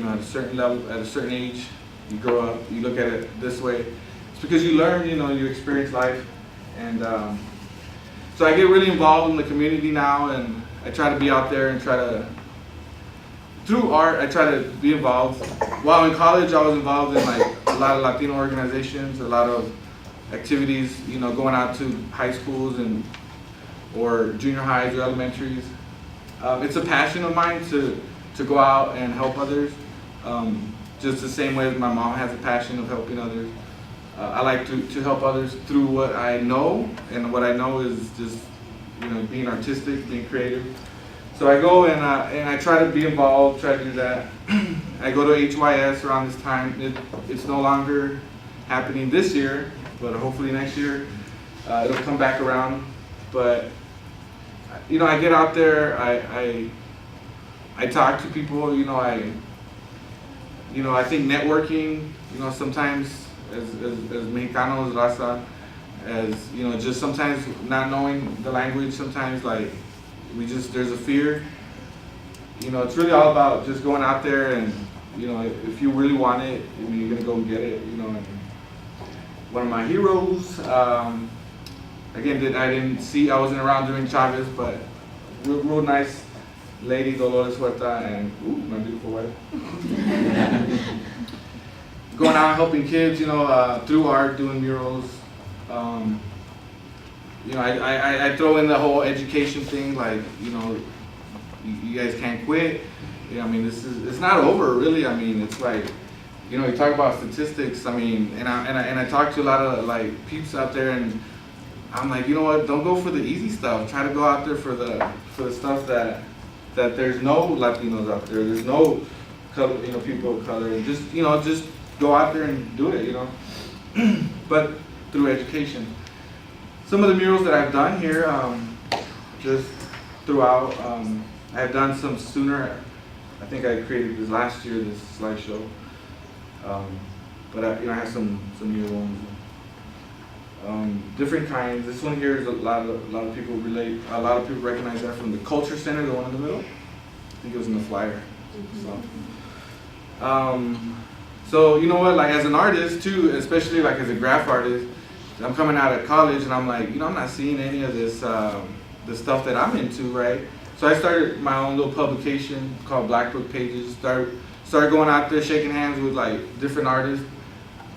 know, at a certain level, at a certain age, you grow up, you look at it this way. It's because you learn, you know, you experience life. And so I get really involved in the community now, and I try to be out there and through art, I try to be involved. While in college, I was involved in like a lot of Latino organizations, a lot of activities, you know, going out to high schools or junior highs or elementaries. It's a passion of mine to go out and help others, just the same way as my mom has a passion of helping others. I like to help others through what I know, and what I know is just, you know, being artistic, being creative. So I go and I try to be involved, try to do that. I go to HYS around this time. It's no longer happening this year, but hopefully next year it'll come back around. But you know, I get out there, I talk to people. You know, I think networking. You know, sometimes as Mexicanos, raza, as you know, just sometimes not knowing the language. Sometimes like there's a fear. You know, it's really all about just going out there, and you know, if you really want it, I mean, you're gonna go get it. You know, and one of my heroes, again, I wasn't around during Chavez, but real nice lady, Dolores Huerta, and my beautiful wife. Going out helping kids, you know, through art, doing murals. You know, I throw in the whole education thing, like, you know, you guys can't quit. You know, I mean, it's not over really. I mean, it's like, you know, you talk about statistics. I mean, and I talk to a lot of like peeps out there, and I'm like, you know what? Don't go for the easy stuff. Try to go out there for the stuff that there's no Latinos out there. There's no color, you know, people of color. And just go out there and do it. You know, but through education. Some of the murals that I've done here, just throughout, I've done some sooner. I think I created this last year, this slideshow. But I have some new ones, different kinds. This one here is a lot of people relate. A lot of people recognize that from the Culture Center, the one in the middle. I think it was in the flyer. So you know what? Like as an artist too, especially like as a graph artist, I'm coming out of college and I'm like, you know, I'm not seeing any of this, the stuff that I'm into, right? So I started my own little publication called Black Book Pages. Started going out there, shaking hands with like different artists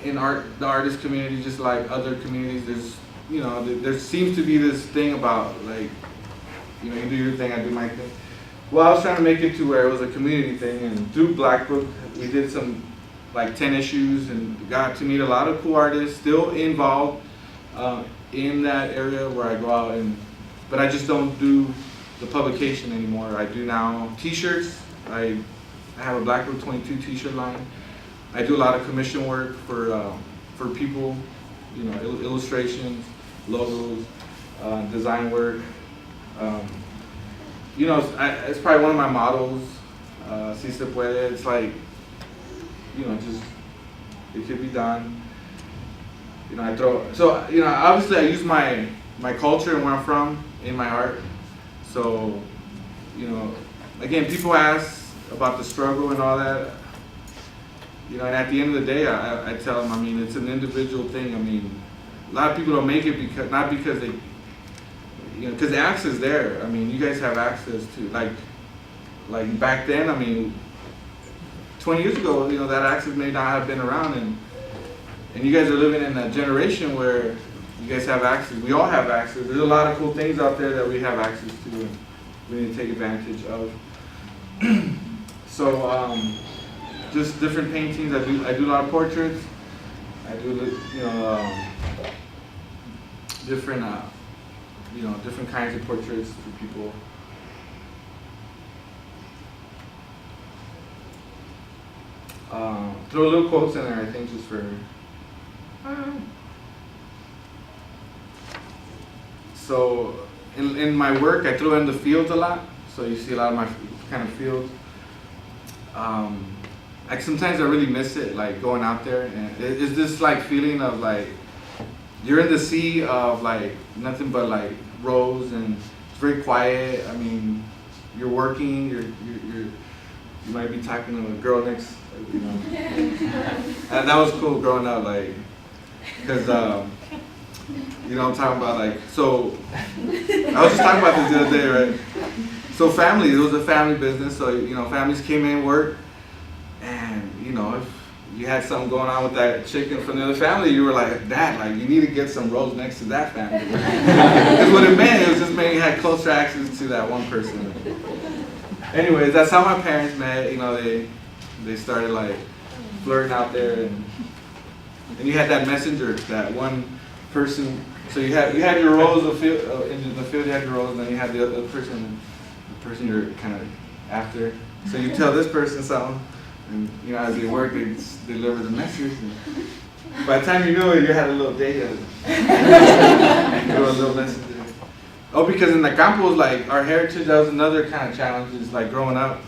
in the artist community, just like other communities. There's, you know, there seems to be this thing about like, you know, you do your thing, I do my thing. Well, I was trying to make it to where it was a community thing, and through Black Book, we did some like 10 issues and got to meet a lot of cool artists, still involved in that area where I go out, but I just don't do the publication anymore. I do now t-shirts. I have a Black Book 22 t-shirt line. I do a lot of commission work for people, you know, illustrations, logos, design work. You know, it's probably one of my mottos, si se puede. It's like, you know, just, it could be done. You know, so, you know, obviously I use my culture and where I'm from in my art. So, you know, again, people ask about the struggle and all that. You know, and at the end of the day, I tell them, I mean, it's an individual thing. I mean, a lot of people don't make it not because they, you know, because the access is there. I mean, you guys have access to, like back then, I mean, 20 years ago, you know, that access may not have been around, and you guys are living in a generation where you guys have access. We all have access. There's a lot of cool things out there that we have access to, and we need to take advantage of. So just different paintings. I do a lot of portraits. I do different different kinds of portraits for people. Throw little quotes in there, I think, just for. So in my work, I throw in the fields a lot. So you see a lot of my kind of fields. Like sometimes I really miss it, like going out there, and it's this like feeling of like you're in the sea of like nothing but like rows, and it's very quiet. I mean, you're working, you might be talking to a girl next, you know. And that was cool growing up, like, because you know, I'm talking about like, so I was just talking about this the other day, right? So family, it was a family business, so you know, families came in, work, and you know, if you had something going on with that chicken from the other family, you were like, Dad, like you need to get some rows next to that family. Because what it meant, it was just meant you had closer access to that one person. Anyways, that's how my parents met. You know, they started like flirting out there, and you had that messenger, that one person. So you had your rows of field in the field. You had your rows, and then you had the other person, the person you're kind of after. So you tell this person something, and you know, as they work, they deliver the message. And by the time you knew it, you had a little data. And you wrote a little messenger. Oh, because in the campos, like our heritage, that was another kind of challenge. Is like growing up,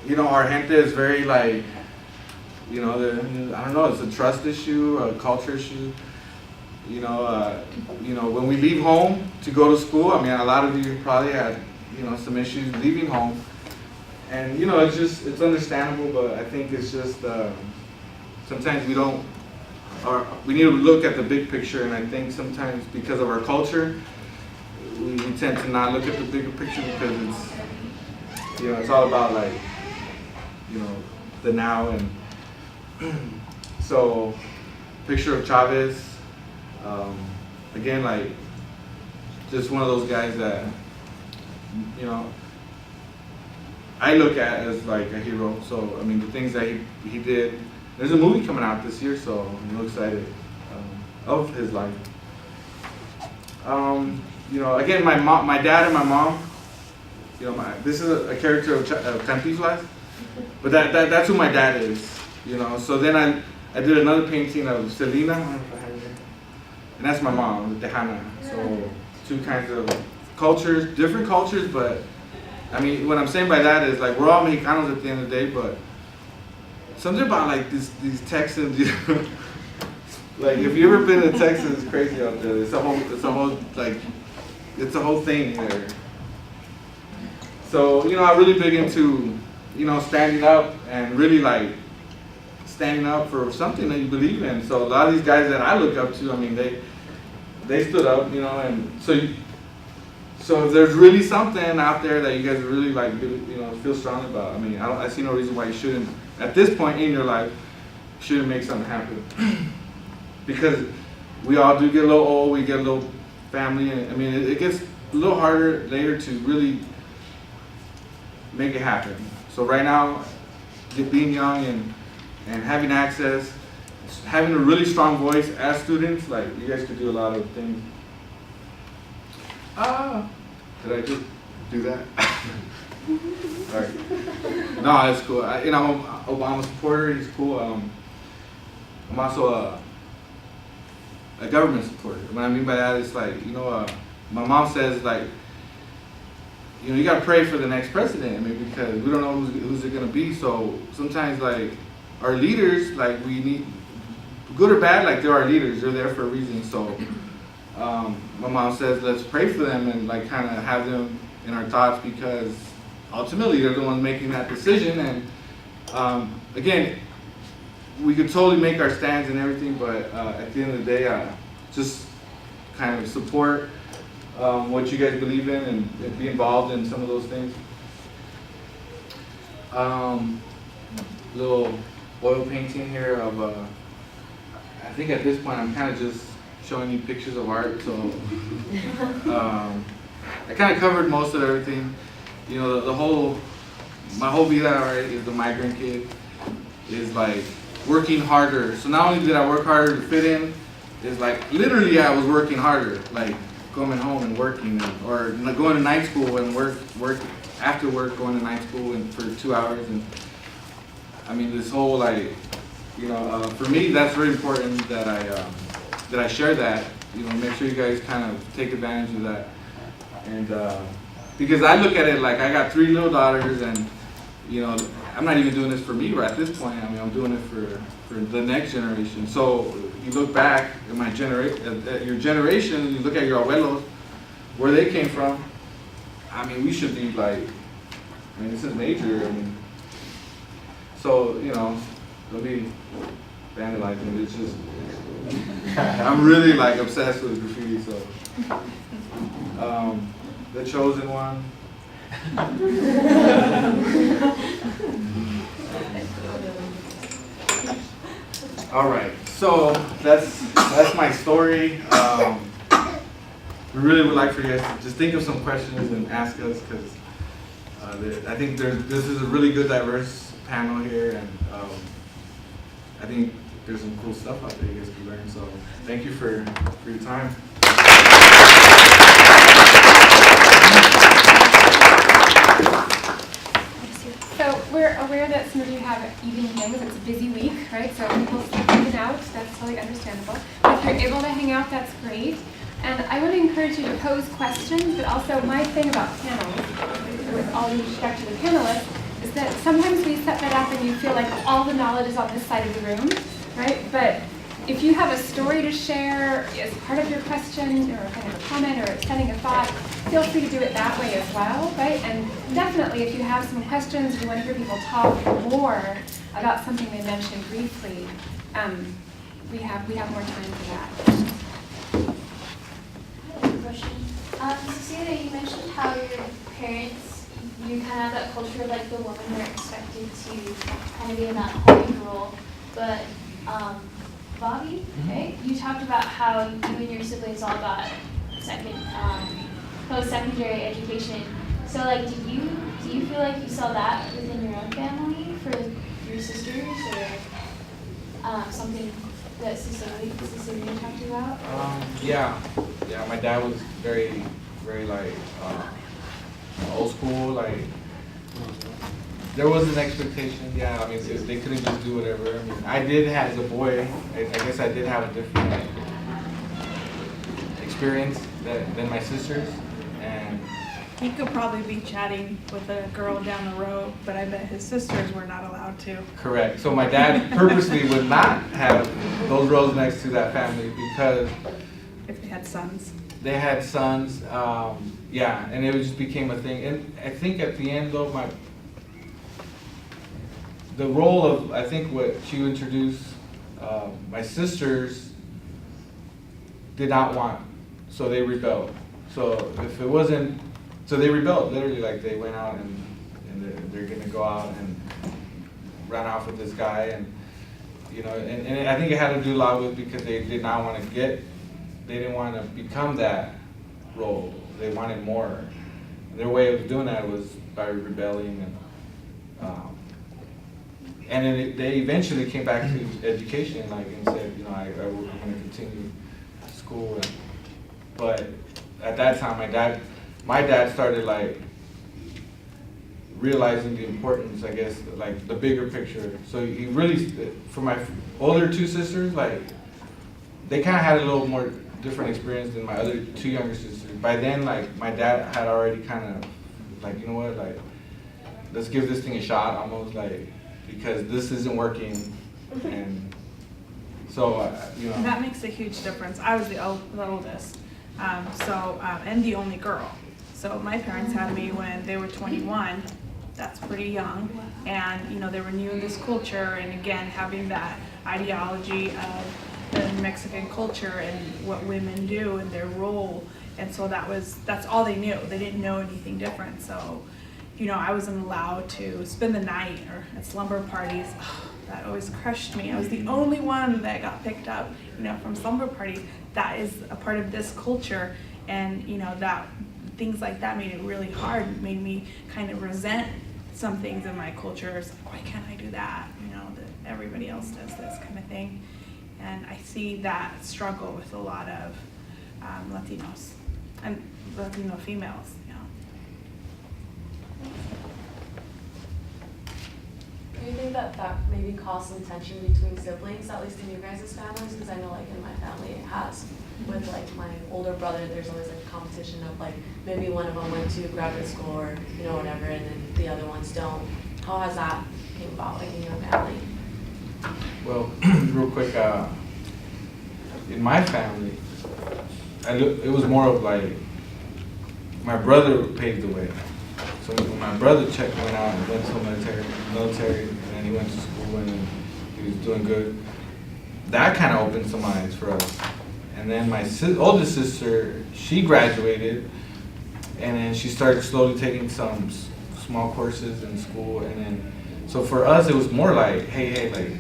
you know, our gente is very like, you know, I don't know, it's a trust issue, a culture issue. You know, when we leave home to go to school, I mean, a lot of you probably had, you know, some issues leaving home, and you know, it's understandable, but I think it's just sometimes we need to look at the big picture, and I think sometimes because of our culture, we tend to not look at the bigger picture because it's, you know, it's all about like, you know, the now. And so picture of Chavez, again, like just one of those guys that, you know, I look at as like a hero. So I mean, the things that he did. There's a movie coming out this year, so I'm real excited of his life. You know, again, my dad and my mom, you know, this is a character of Cantinflas, but that's who my dad is, you know. So then I did another painting of Selena, and that's my mom, Tejana. So two kinds of cultures, different cultures, but I mean, what I'm saying by that is like we're all Mexicanos at the end of the day, but something about like these Texans, you know. Like if you've ever been to Texas, it's crazy out there. It's a whole thing there. So, you know, I'm really big into, you know, standing up and really like standing up for something that you believe in. So a lot of these guys that I look up to, I mean, they stood up, you know, and so if there's really something out there that you guys really like, you know, feel strong about, I mean, I see no reason why you shouldn't, at this point in your life, shouldn't make something happen. Because we all do get a little old, we get a little family, and I mean, it gets a little harder later to really make it happen. So right now, being young and having access, having a really strong voice as students, like you guys could do a lot of things. Did I just do that? All right. No, it's cool. I'm an Obama supporter. He's cool. I'm also a government supporter. What I mean by that is like, you know, my mom says like, you know, you gotta pray for the next president. I mean, because we don't know who's it gonna be. So sometimes like our leaders, like we need, good or bad, like they're our leaders. They're there for a reason. So my mom says let's pray for them and like kind of have them in our thoughts because ultimately they're the ones making that decision. And again, we could totally make our stands and everything, but at the end of the day, just kind of support what you guys believe in and be involved in some of those things. Little oil painting here of I think at this point I'm kind of just showing you pictures of art, so I kind of covered most of everything. You know, my whole vida, right, is the migrant kid, is like working harder. So not only did I work harder to fit in, it's like literally I was working harder, like coming home and working, or going to night school and work after work, going to night school and for 2 hours. And I mean, this whole like, you know, for me that's very important that I share that. You know, make sure you guys kind of take advantage of that. And because I look at it like I got 3 little daughters, and you know, I'm not even doing this for me right at this point. I mean, I'm doing it for the next generation. So you look back at my at your generation, you look at your abuelos, where they came from. I mean, we should be like, I mean, this is major. I mean, so you know, don't be vandalizing. It's just, I'm really like obsessed with graffiti. So, the chosen one. All right, so that's my story. We really would like for you guys to just think of some questions and ask us, because I think this is a really good diverse panel here, and I think there's some cool stuff out there you guys can learn. So thank you for your time. So we're aware that some of you have evening things. It's a busy week, right? So people sleep in and out. That's totally understandable. But if you're able to hang out, that's great. And I want to encourage you to pose questions, but also my thing about panels, with all due respect to the panelists, is that sometimes we set that up and you feel like all the knowledge is on this side of the room, right? But if you have a story to share as part of your question, or kind of a comment, or sending a thought, feel free to do it that way as well, right? And definitely, if you have some questions, you want to hear people talk more about something they mentioned briefly, we have more time for that. I have a question. Cecilia, you mentioned how your parents, you kind of have that culture of like the women are expected to kind of be in that holding role, but Bobby, right? You talked about how you and your siblings all got post-secondary education. So, like, do you feel like you saw that within your own family for your sisters, or something that Cecilia talked about? Yeah. My dad was very, very like old school. Like, there was an expectation. Yeah, I mean, they couldn't just do whatever. I mean, I did as a boy. I guess I did have a different experience than my sisters, and He could probably be chatting with a girl down the road, but I bet his sisters were not allowed to. correct. So my dad purposely would not have those rows next to that family because If they had sons. they had sons. Yeah, and it just became a thing. And I think at the end, though, the role of, I think what you introduced, my sisters did not want, so they rebelled. So if it wasn't, so they rebelled, literally, like they went out and they're gonna go out and run off with this guy, and you know, and I think it had to do a lot with because they did not want to they didn't want to become that role. They wanted more. Their way of doing that was by rebelling, and then they eventually came back to education, like, and said, you know, I'm going to continue school. But at that time, my dad started like realizing the importance, I guess, like the bigger picture. So he really, for my older 2 sisters, like they kind of had a little more different experience than my other 2 younger sisters. By then, like my dad had already kind of like, you know what, like let's give this thing a shot, almost, like, because this isn't working. And so you know, And that makes a huge difference. I was the oldest, and the only girl. So my parents had me when they were 21. That's pretty young, and you know, they were new in this culture, and again having that ideology of the Mexican culture and what women do and their role, and so that's all they knew. They didn't know anything different. So, you know, I wasn't allowed to spend the night or at slumber parties. that always crushed me. I was the only one that got picked up, from slumber party. That is a part of this culture, and that things like that made it really hard, made me kind of resent some things in my culture. It's like, why can't I do that? That everybody else does this kind of thing. And I see that struggle with a lot of Latinos and Latino females. Do you think that maybe caused some tension between siblings, at least in you guys' families? Because I know in my family it has. With my older brother, there's always a competition of maybe one of them went to graduate school or whatever, and then the other ones don't. How has that came about in your family? Well, real quick, in my family, it was more of my brother paved the way. So when my brother went out and went to the military, and then he went to school and then he was doing good, that kind of opened some eyes for us. And then my oldest sister, she graduated, and then she started slowly taking some small courses in school, and then so for us it was more hey,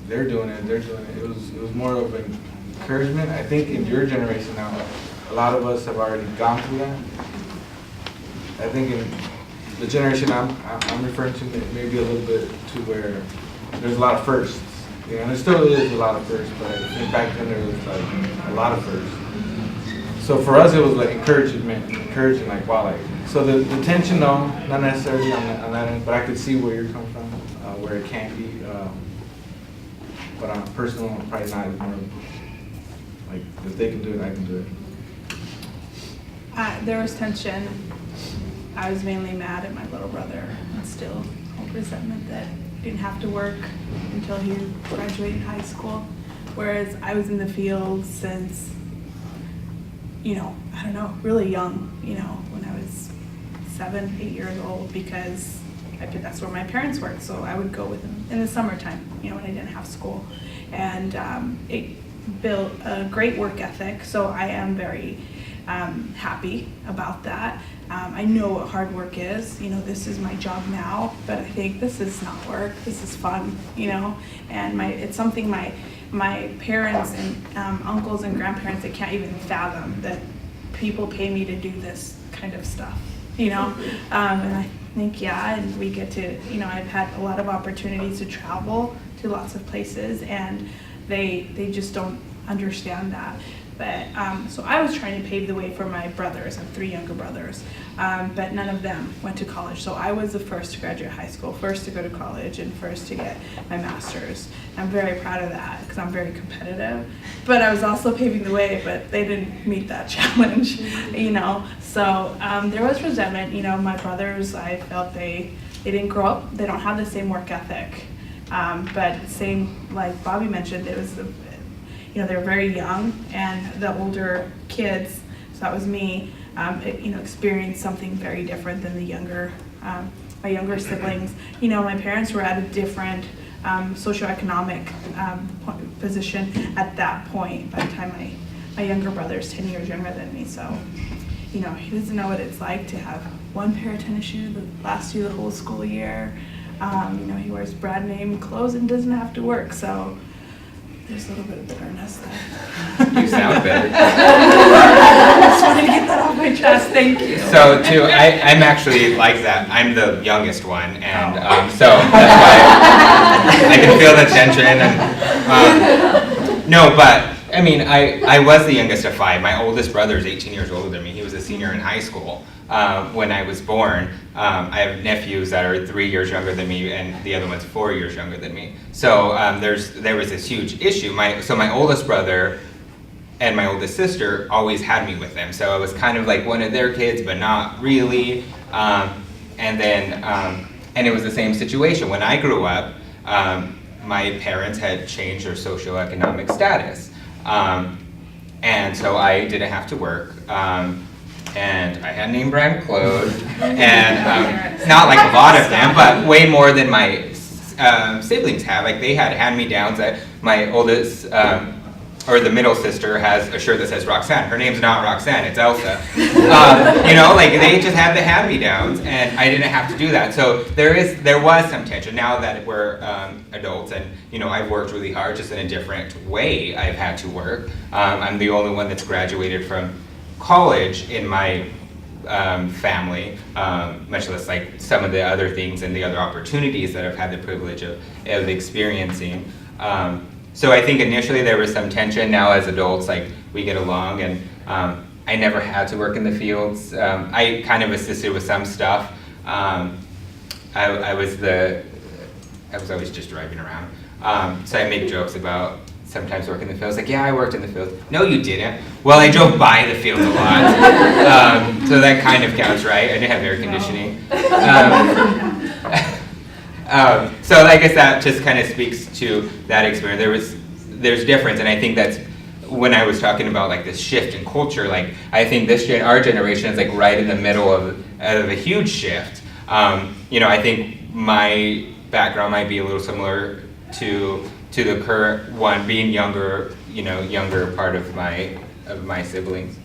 they're doing it. It was more of an encouragement. I think in your generation now, a lot of us have already gone through that. I think in the generation I'm referring to, maybe a little bit to where there's a lot of firsts. And there still is a lot of firsts, but I think back then there was a lot of firsts. So for us it was encouraging, wow, so the tension, no, not necessarily on that end, but I could see where you're coming from, where it can be. But on a personal, probably not as more if they can do it, I can do it. There was tension. I was mainly mad at my little brother and still hold resentment that he didn't have to work until he graduated high school. Whereas I was in the field since, I don't know, really young, when I was 7, 8 years old, because that's where my parents worked. So I would go with them in the summertime, when I didn't have school. And it built a great work ethic. So I am very happy about that. I know what hard work is. This is my job now, but I think this is not work. This is fun, and it's something my parents and uncles and grandparents, they can't even fathom that people pay me to do this kind of stuff, and I think, and we get to, I've had a lot of opportunities to travel to lots of places, and they just don't understand that. But so I was trying to pave the way for my brothers. I have 3 younger brothers, but none of them went to college. So I was the first to graduate high school, first to go to college, and first to get my master's. I'm very proud of that because I'm very competitive. But I was also paving the way, but they didn't meet that challenge, So there was resentment. My brothers, I felt they didn't grow up. They don't have the same work ethic. But same, like Bobby mentioned, it was they're very young, and the older kids, so that was me, experienced something very different than the younger, my younger siblings. My parents were at a different socioeconomic position at that point by the time my younger brother's 10 years younger than me. So, he doesn't know what it's like to have one pair of tennis shoes that lasts you the whole school year. He wears brand name clothes and doesn't have to work. So there's a little bit of bitterness there. You sound better. I just wanted to get that off my chest. Thank you. So too, I'm actually like that. I'm the youngest one, and so that's why I can feel the tension. And no, but I mean, I was the youngest of 5. My oldest brother is 18 years older than me. He was a senior in high school when I was born. I have nephews that are 3 years younger than me, and the other one's 4 years younger than me. So there was this huge issue. My oldest brother and my oldest sister always had me with them. So I was kind of like one of their kids, but not really. And it was the same situation. When I grew up, my parents had changed their socioeconomic status. And so I didn't have to work. And I had name brand clothes, and not like a lot of them, but way more than my siblings have. Like they had hand-me-downs. That my oldest or the middle sister has a shirt that says Roxanne. Her name's not Roxanne, it's Elsa. You know, like they just have the hand-me-downs, and I didn't have to do that. So there was some tension. Now that we're adults, and you know, I've worked really hard, just in a different way I've had to work. I'm the only one that's graduated from college in my family, much less like some of the other things and the other opportunities that I've had the privilege of experiencing. So I think initially there was some tension. Now as adults, like we get along, and I never had to work in the fields. I kind of assisted with some stuff. I was always just driving around. So I make jokes about sometimes work in the fields. Like, yeah, I worked in the fields. No, you didn't. Well, I drove by the fields a lot. So that kind of counts, right? I didn't have air conditioning. So I guess that just kind of speaks to that experience. There's difference, and I think that's when I was talking about like this shift in culture. Like I think our generation is like right in the middle of a huge shift. You know, I think my background might be a little similar to the current one, being younger part of my siblings.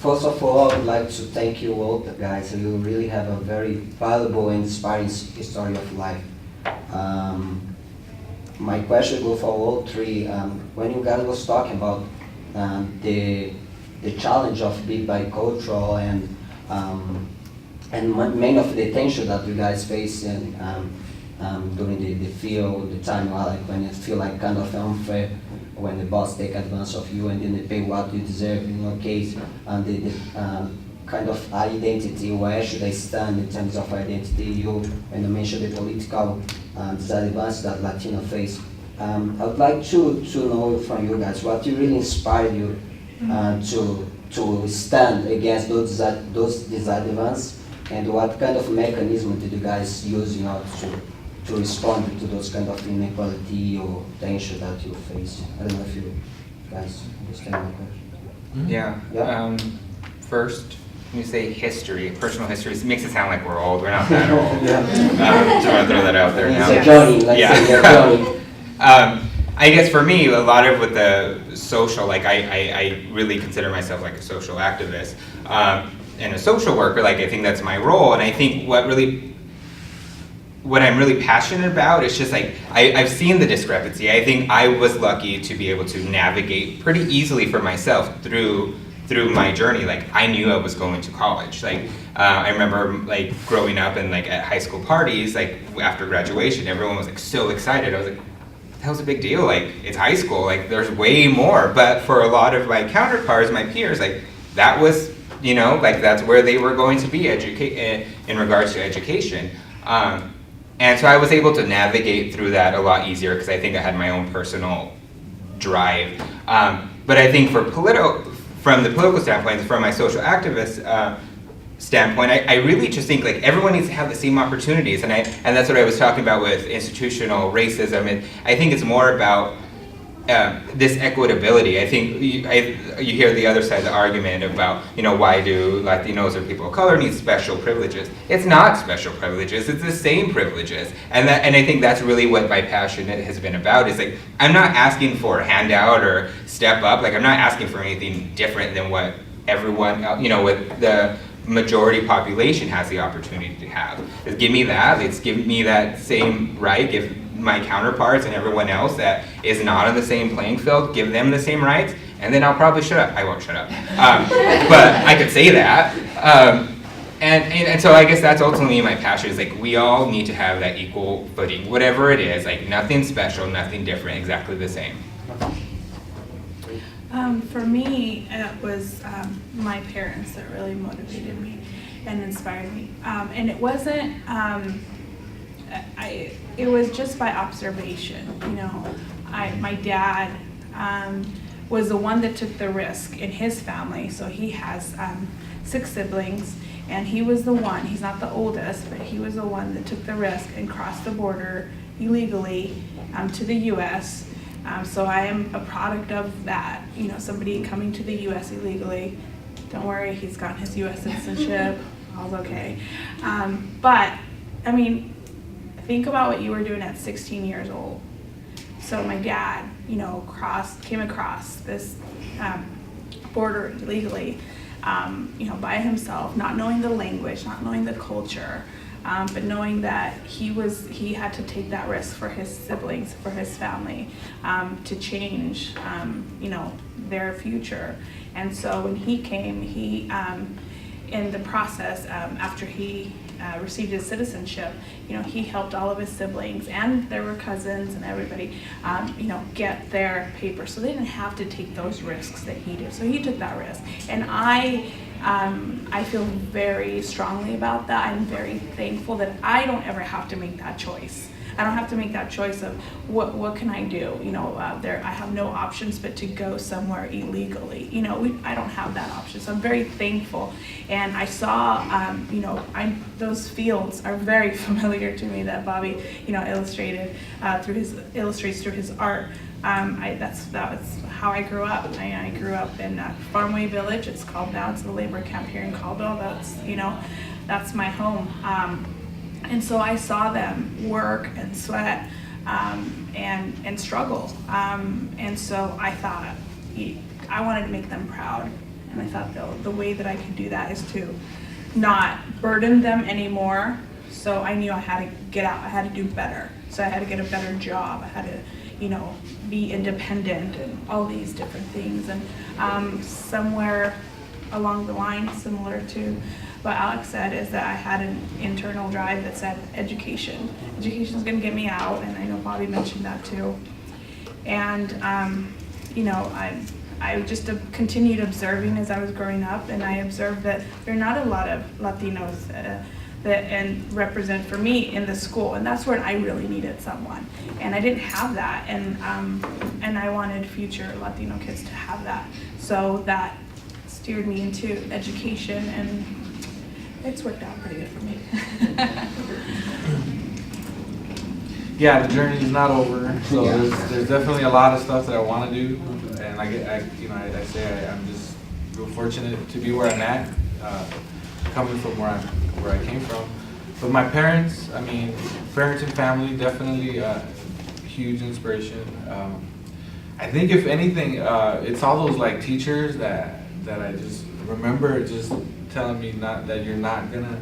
First of all, I would like to thank you all, guys. You really have a very valuable and inspiring story of life. My question goes for all three. When you guys was talking about the challenge of being bicultural and many of the tension that you guys face during the field, the time like when you feel like kind of unfair, when the boss take advantage of you and then they pay what you deserve in your case, and the kind of identity, where should I stand in terms of identity, when you mentioned the political disadvantage that Latino face. I would like to know from you guys what really inspired you to stand against those disadvantages, and what kind of mechanism did you guys use in order to respond to those kind of inequality or tension that you face? I don't know if you guys understand my question. Yeah. First, when you say history, personal history, it makes it sound like we're old. We're not that old. Just want to throw that out there now. It's a journey, let's say a journey. I guess for me, a lot of with the social, like I really consider myself like a social activist and a social worker. Like I think that's my role, and I think what I'm really passionate about is just like, I've seen the discrepancy. I think I was lucky to be able to navigate pretty easily for myself through my journey. Like I knew I was going to college. Like I remember like growing up and like at high school parties, like after graduation, everyone was like so excited. I was like, that was a big deal. Like it's high school, like there's way more. But for a lot of my counterparts, my peers, like that was, you know, like that's where they were going to be in regards to education. And so I was able to navigate through that a lot easier because I think I had my own personal drive. But I think from the political standpoint, from my social activist standpoint, I really just think like everyone needs to have the same opportunities, and that's what I was talking about with institutional racism. And I think it's more about this equitability. I think you hear the other side of the argument about, you know, why do Latinos or people of color need special privileges? It's not special privileges, it's the same privileges. And I think that's really what my passion has been about, is like, I'm not asking for a handout or step up, like I'm not asking for anything different than what everyone, you know, with the majority population has the opportunity to have. Just give me that, let's give me that same right, give my counterparts and everyone else that is not on the same playing field, give them the same rights, and then I'll probably shut up. I won't shut up. But I could say that. And so I guess that's ultimately my passion, is like we all need to have that equal footing, whatever it is, like nothing special, nothing different, exactly the same. For me, it was my parents that really motivated me and inspired me. And it wasn't, it was just by observation. You know, my dad was the one that took the risk in his family. So he has 6 siblings, and he was the one, he's not the oldest, but he was the one that took the risk and crossed the border illegally to the U.S. So I am a product of that, you know, somebody coming to the U.S. illegally. Don't worry, he's gotten his U.S. citizenship, all's okay. But, I mean, think about what you were doing at 16 years old. So my dad, came across this border illegally, by himself, not knowing the language, not knowing the culture, but knowing that he had to take that risk for his siblings, for his family, to change, their future. And so when he came, in the process, after he received his citizenship, he helped all of his siblings, and there were cousins and everybody, get their papers, so they didn't have to take those risks that he did. So he took that risk, and I feel very strongly about that. I'm very thankful that I don't ever have to make that choice. I don't have to make that choice of what can I do. I have no options but to go somewhere illegally. I don't have that option. So I'm very thankful. And I saw, those fields are very familiar to me that Bobby, illustrates through his art. That was how I grew up. I grew up in Farmway Village. It's called now. It's the labor camp here in Caldwell. That's my home. And so I saw them work and sweat and struggle. And so I thought I wanted to make them proud. And I thought the way that I could do that is to not burden them anymore. So I knew I had to get out. I had to do better. So I had to get a better job. I had to, be independent and all these different things. And somewhere along the line, similar to what Alex said, is that I had an internal drive that said education. Education is going to get me out, and I know Bobby mentioned that too. And I just continued observing as I was growing up, and I observed that there are not a lot of Latinos that represent for me in the school, and that's where I really needed someone. And I didn't have that, and I wanted future Latino kids to have that. So that steered me into education, and it's worked out pretty good for me. Yeah, the journey is not over. So there's definitely a lot of stuff that I want to do, and I say I'm just real fortunate to be where I'm at, coming from where I came from. But my parents, parents and family, definitely huge inspiration. I think if anything, it's all those teachers that I just remember just telling me that you're not gonna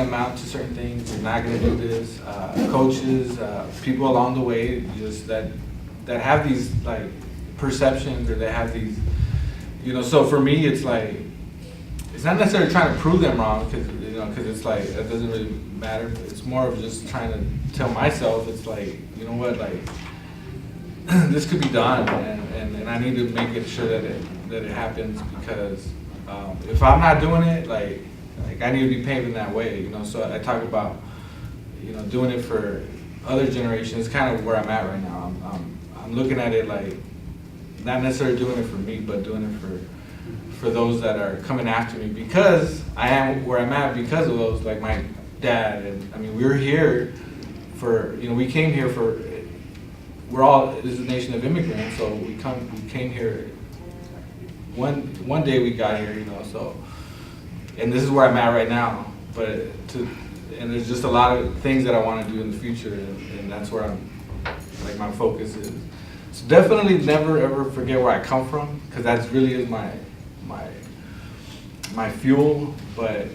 amount to certain things, you're not gonna do this. Coaches, people along the way, just that have these perceptions, or they have these, So for me, it's it's not necessarily trying to prove them wrong, because it's it doesn't really matter. It's more of just trying to tell myself, it's you know what, this could be done, and I need to make sure that it happens, because if I'm not doing it, I need to be paving that way, So I talk about, doing it for other generations. It's kind of where I'm at right now. I'm looking at it not necessarily doing it for me, but doing it for those that are coming after me, because I am where I'm at because of those, my dad. And we're here for, we came here for, this is a nation of immigrants, so we came here. One day we got here, so, and this is where I'm at right now. And there's just a lot of things that I want to do in the future, and that's where my focus is. So definitely never ever forget where I come from, because that really is my fuel. But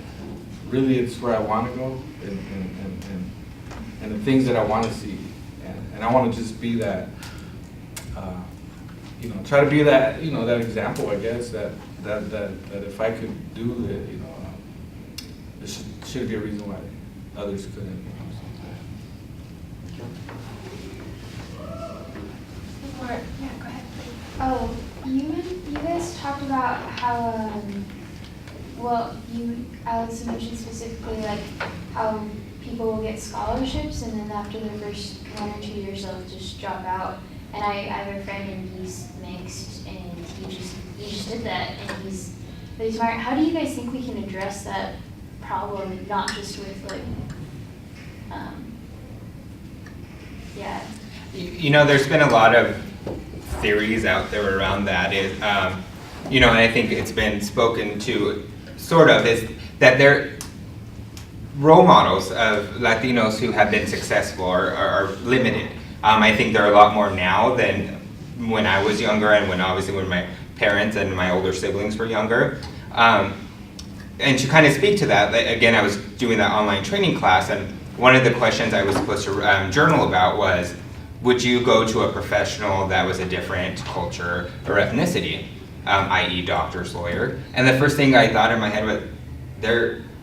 really, it's where I want to go, and the things that I want to see, and I want to just be that. Try to be that, that example, I guess, that if I could do it, there should be a reason why others couldn't. Yeah, go ahead. Oh, you guys talked about how, Alex mentioned specifically how people will get scholarships, and then after the first 1 or 2 years they'll just drop out. And I have a friend, and he's mixed, and he just did that, and he's smart. How do you guys think we can address that problem, not just with There's been a lot of theories out there around that. And I think it's been spoken to, sort of, is that they're role models of Latinos who have been successful are limited. I think there are a lot more now than when I was younger and when my parents and my older siblings were younger. And to kind of speak to that, again, I was doing that online training class, and one of the questions I was supposed to journal about was, would you go to a professional that was a different culture or ethnicity, i.e. doctor's lawyer? And the first thing I thought in my head was,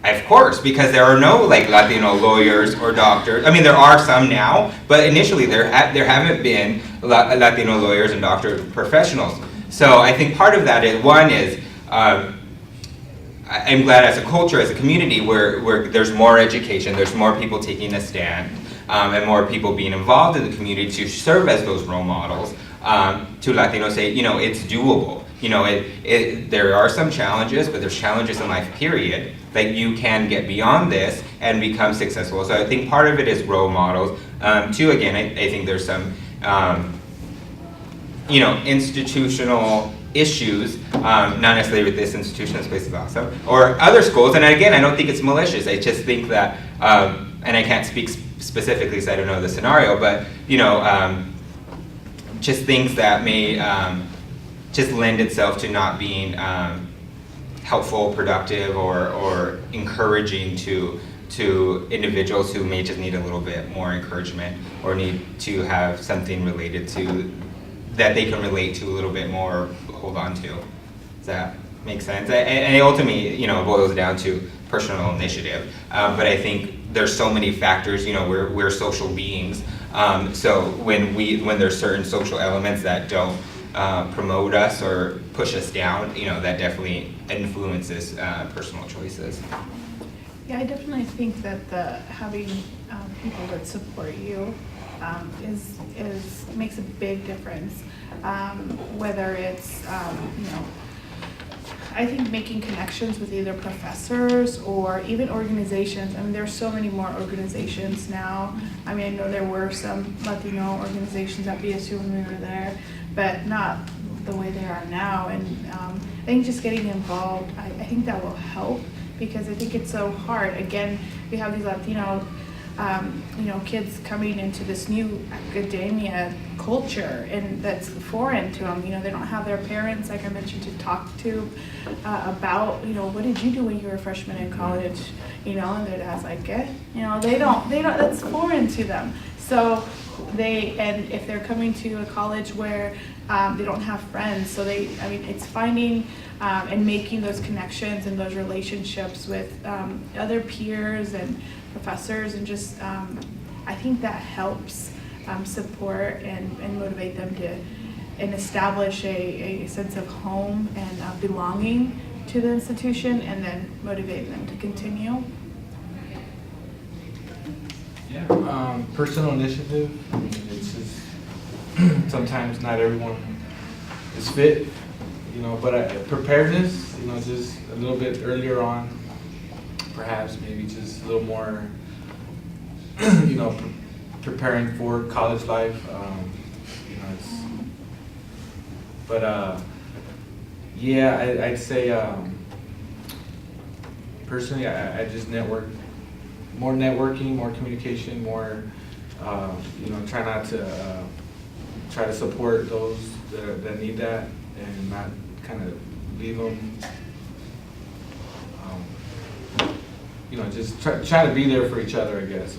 of course, because there are no like Latino lawyers or doctors. I mean, there are some now, but initially there haven't been Latino lawyers and doctor professionals. So I think part of that is, one is, I'm glad as a culture, as a community, where there's more education, there's more people taking a stand, and more people being involved in the community to serve as those role models to Latinos. Say, it's doable. There are some challenges, but there's challenges in life, period, that you can get beyond this and become successful. So I think part of it is role models. Two, again, I think there's some, institutional issues, not necessarily with this institution, this place is awesome, or other schools. And again, I don't think it's malicious. I just think that, and I can't speak specifically because I don't know the scenario, but just things that may just lend itself to not being helpful, productive, or encouraging to individuals who may just need a little bit more encouragement or need to have something related to that they can relate to a little bit more, hold on to. Does that make sense? And it ultimately, boils down to personal initiative. But I think there's so many factors. We're social beings. So when there's certain social elements that don't promote us or push us down, that definitely influences personal choices. Yeah, I definitely think that having people that support you makes a big difference. Whether it's I think making connections with either professors or even organizations. I mean, there's so many more organizations now. I mean, I know there were some Latino organizations at BSU when we were there, but not the way they are now. And I think just getting involved, I think that will help, because I think it's so hard. Again, we have these Latino kids coming into this new academia culture, and that's foreign to them. They don't have their parents, like I mentioned, to talk to about, what did you do when you were a freshman in college? And their dad's like, they don't, that's foreign to them. So and if they're coming to a college where they don't have friends, so it's finding and making those connections and those relationships with other peers and professors, and just I think that helps support and motivate them and establish a sense of home and belonging to the institution, and then motivate them to continue. Yeah, personal initiative. I mean, it's just sometimes not everyone is fit, but preparedness, just a little bit earlier on, perhaps maybe just a little more, preparing for college life. I'd say personally, I just network. More networking, more communication, more, try to support those that need that, and not kind of leave them, just try to be there for each other, I guess.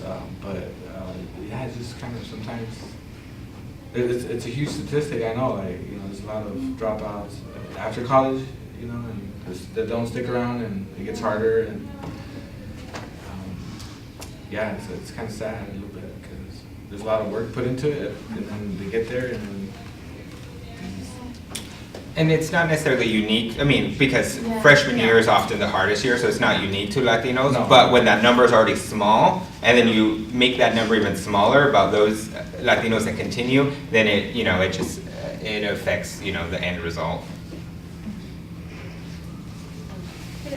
It's just kind of sometimes, it's a huge statistic, I know, there's a lot of dropouts after college, and that don't stick around, and it gets harder, and it's kind of sad a little bit, because there's a lot of work put into it, and then they get there, and it's not necessarily unique. I mean, because freshman year is often the hardest year, so it's not unique to Latinos. No. But when that number is already small, and then you make that number even smaller about those Latinos that continue, then it affects the end result.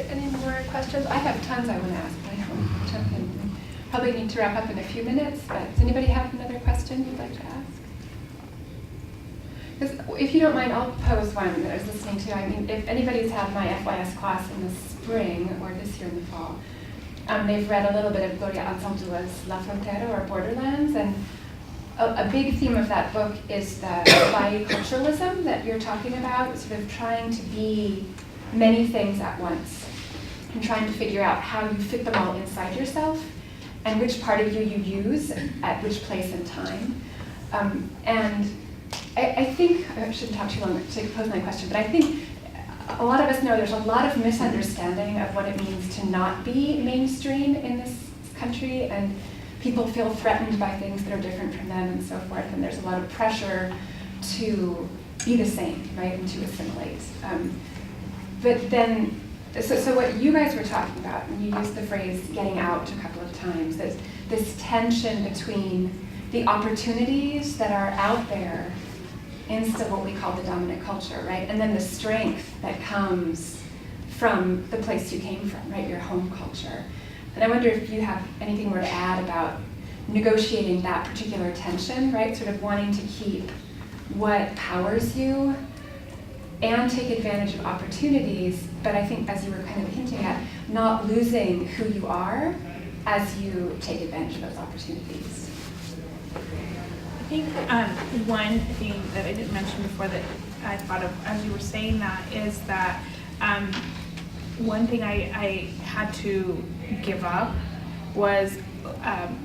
Any more questions? I have tons I want to ask, but I don't jump in. Probably need to wrap up in a few minutes, but does anybody have another question you'd like to ask? Because if you don't mind, I'll pose one that I was listening to. I mean, if anybody's had my FYS class in the spring or this year in the fall, they've read a little bit of Gloria Anzaldua's La Frontera, or Borderlands, and a big theme of that book is the biculturalism that you're talking about, sort of trying to be many things at once and trying to figure out how you fit them all inside yourself and which part of you use at which place and time. And I think, I shouldn't talk too long to pose my question, but I think a lot of us know there's a lot of misunderstanding of what it means to not be mainstream in this country, and people feel threatened by things that are different from them and so forth, and there's a lot of pressure to be the same, right, and to assimilate. But then, so what you guys were talking about, and you used the phrase getting out a couple of times, is this tension between the opportunities that are out there in still what we call the dominant culture, right? And then the strength that comes from the place you came from, right? Your home culture. And I wonder if you have anything more to add about negotiating that particular tension, right? Sort of wanting to keep what powers you and take advantage of opportunities, but I think, as you were kind of hinting at, not losing who you are as you take advantage of those opportunities. I think one thing that I didn't mention before that I thought of as you were saying that is that one thing I had to give up was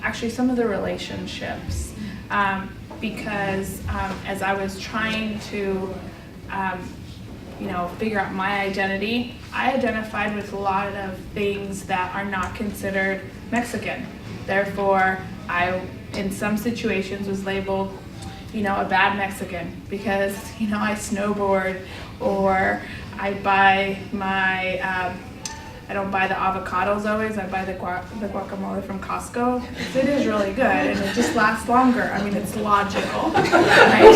actually some of the relationships, because as I was trying to figure out my identity, I identified with a lot of things that are not considered Mexican. Therefore, I, in some situations, was labeled, a bad Mexican because, I snowboard, or I buy my, I don't buy the avocados always, I buy the guacamole from Costco. It is really good, and it just lasts longer. I mean, it's logical, right?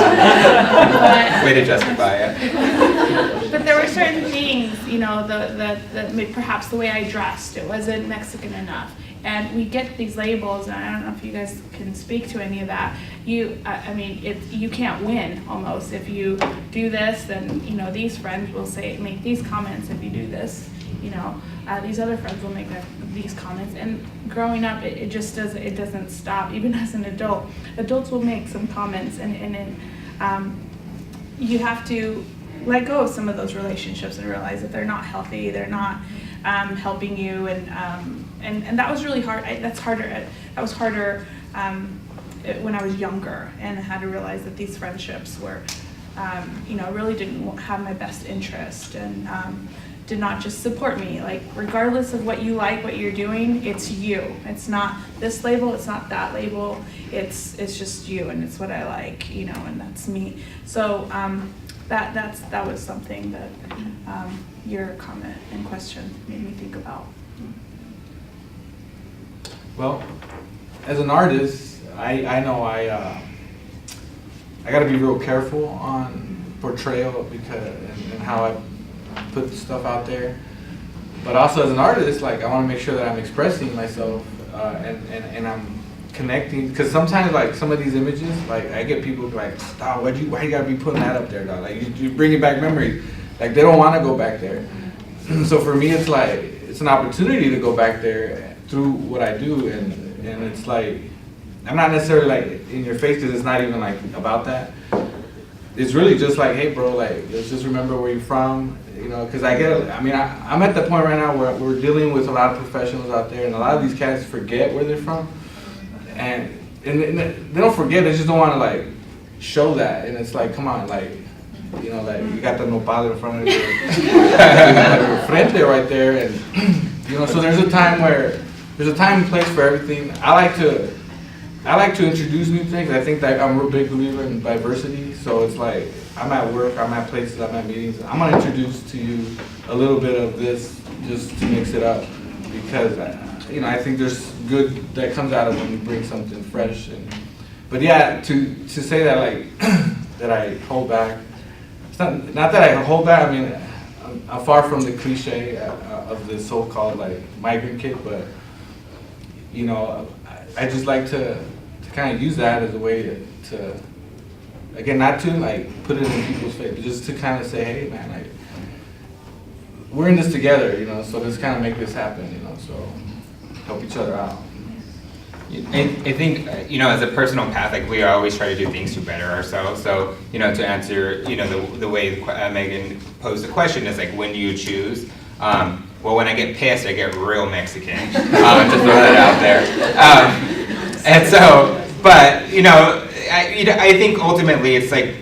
Way to justify it. But there were certain things, that perhaps the way I dressed, it wasn't Mexican enough. And we get these labels, and I don't know if you guys can speak to any of that. You can't win almost. If you do this, then, these friends will make these comments if you do this. These other friends will make these comments. And growing up, it just doesn't stop. Even as an adult, adults will make some comments, and you have to let go of some of those relationships and realize that they're not healthy, they're not helping you, and that was really hard. That was harder when I was younger, and I had to realize that these friendships were, really didn't have my best interest, and did not just support me. Like, regardless of what you like, what you're doing, it's you. It's not this label, it's not that label. It's just you, and it's what I like, and that's me. So that was something that your comment and question made me think about. Well, as an artist, I know I got to be real careful on portrayal and how I put stuff out there. But also as an artist, like, I want to make sure that I'm expressing myself and I'm connecting, because sometimes, like, some of these images, like, I get people like, stop, why you gotta be putting that up there, dog? Like, you bringing back memories. Like, they don't want to go back there. So for me, it's like, it's an opportunity to go back there through what I do, and it's like, I'm not necessarily like in your face, because it's not even like about that. It's really just like, hey bro, like, let's just remember where you're from, because I'm at the point right now where we're dealing with a lot of professionals out there, and a lot of these cats forget where they're from, and they don't forget, they just don't want to like show that, and it's like, come on, like, like, you got the nopal in front of your frente right there, and so there's a time and place for everything. I like to introduce new things. I think that I'm a real big believer in diversity. So it's like, I'm at work, I'm at places, I'm at meetings. I'm gonna introduce to you a little bit of this just to mix it up, because I think there's good that comes out of when you bring something fresh. But yeah, to say that, like, that I hold back. It's not that I hold back. I mean, I'm far from the cliche of the so-called like migrant kid, but I just like to kind of use that as a way to again, not to like put it in people's face, but just to kind of say, hey man, like, we're in this together, so let's kind of make this happen, so help each other out. I think, as a personal path, like we always try to do things to better ourselves. So, to answer, the way Megan posed the question is like, when do you choose? Well, when I get pissed, I get real Mexican. Just throw that out there. And so, but, I think ultimately it's like,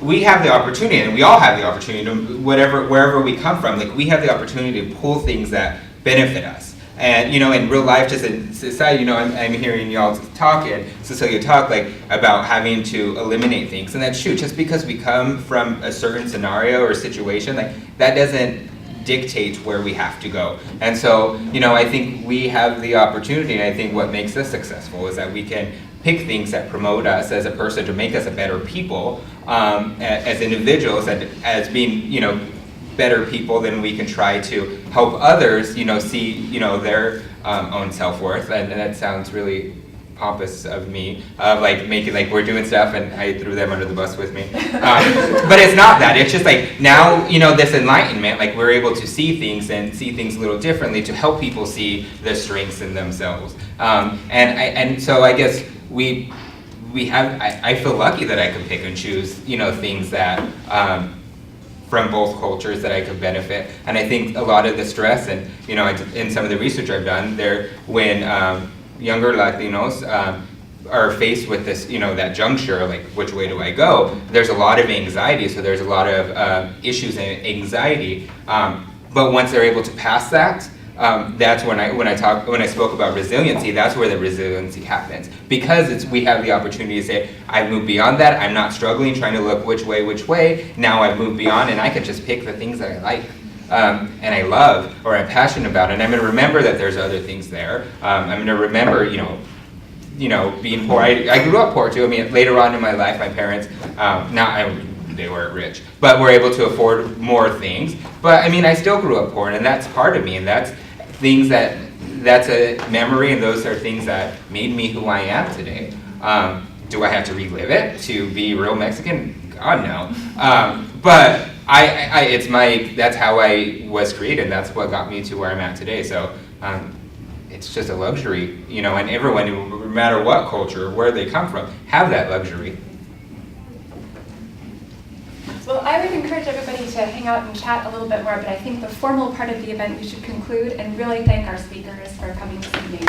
we have the opportunity, and we all have the opportunity to, wherever we come from, like we have the opportunity to pull things that benefit us. And, in real life, just in society, I'm hearing y'all talk and Cecilia talk, like, about having to eliminate things. And that's true, just because we come from a certain scenario or situation, like, that doesn't dictate where we have to go. And so, I think we have the opportunity, and I think what makes us successful is that we can pick things that promote us as a person, to make us a better people, as individuals, and as being, better people, then we can try to help others, see, their own self-worth. And that sounds really pompous of me, like making like we're doing stuff and I threw them under the bus with me. But it's not that. It's just like now, this enlightenment, like we're able to see things and see things a little differently to help people see the strengths in themselves. And so I guess we have. I feel lucky that I can pick and choose, things that. From both cultures that I could benefit. And I think a lot of the stress and, in some of the research I've done there, when younger Latinos are faced with this, that juncture, like which way do I go, there's a lot of anxiety, so there's a lot of issues and anxiety. But once they're able to pass that, that's when I spoke about resiliency, that's where the resiliency happens. Because we have the opportunity to say, I've moved beyond that, I'm not struggling, trying to look which way, now I've moved beyond and I can just pick the things that I like and I love or I'm passionate about. And I'm going to remember that there's other things there. I'm going to remember, being poor. I grew up poor too. I mean, later on in my life, my parents, they weren't rich, but were able to afford more things. But I mean, I still grew up poor, and that's part of me, and that's things that's a memory, and those are things that made me who I am today. Do I have to relive it to be real Mexican? God, no. But that's how I was created, that's what got me to where I'm at today. So it's just a luxury, and everyone, no matter what culture, where they come from, have that luxury. Well, I would encourage everybody to hang out and chat a little bit more, but I think the formal part of the event we should conclude and really thank our speakers for coming this evening.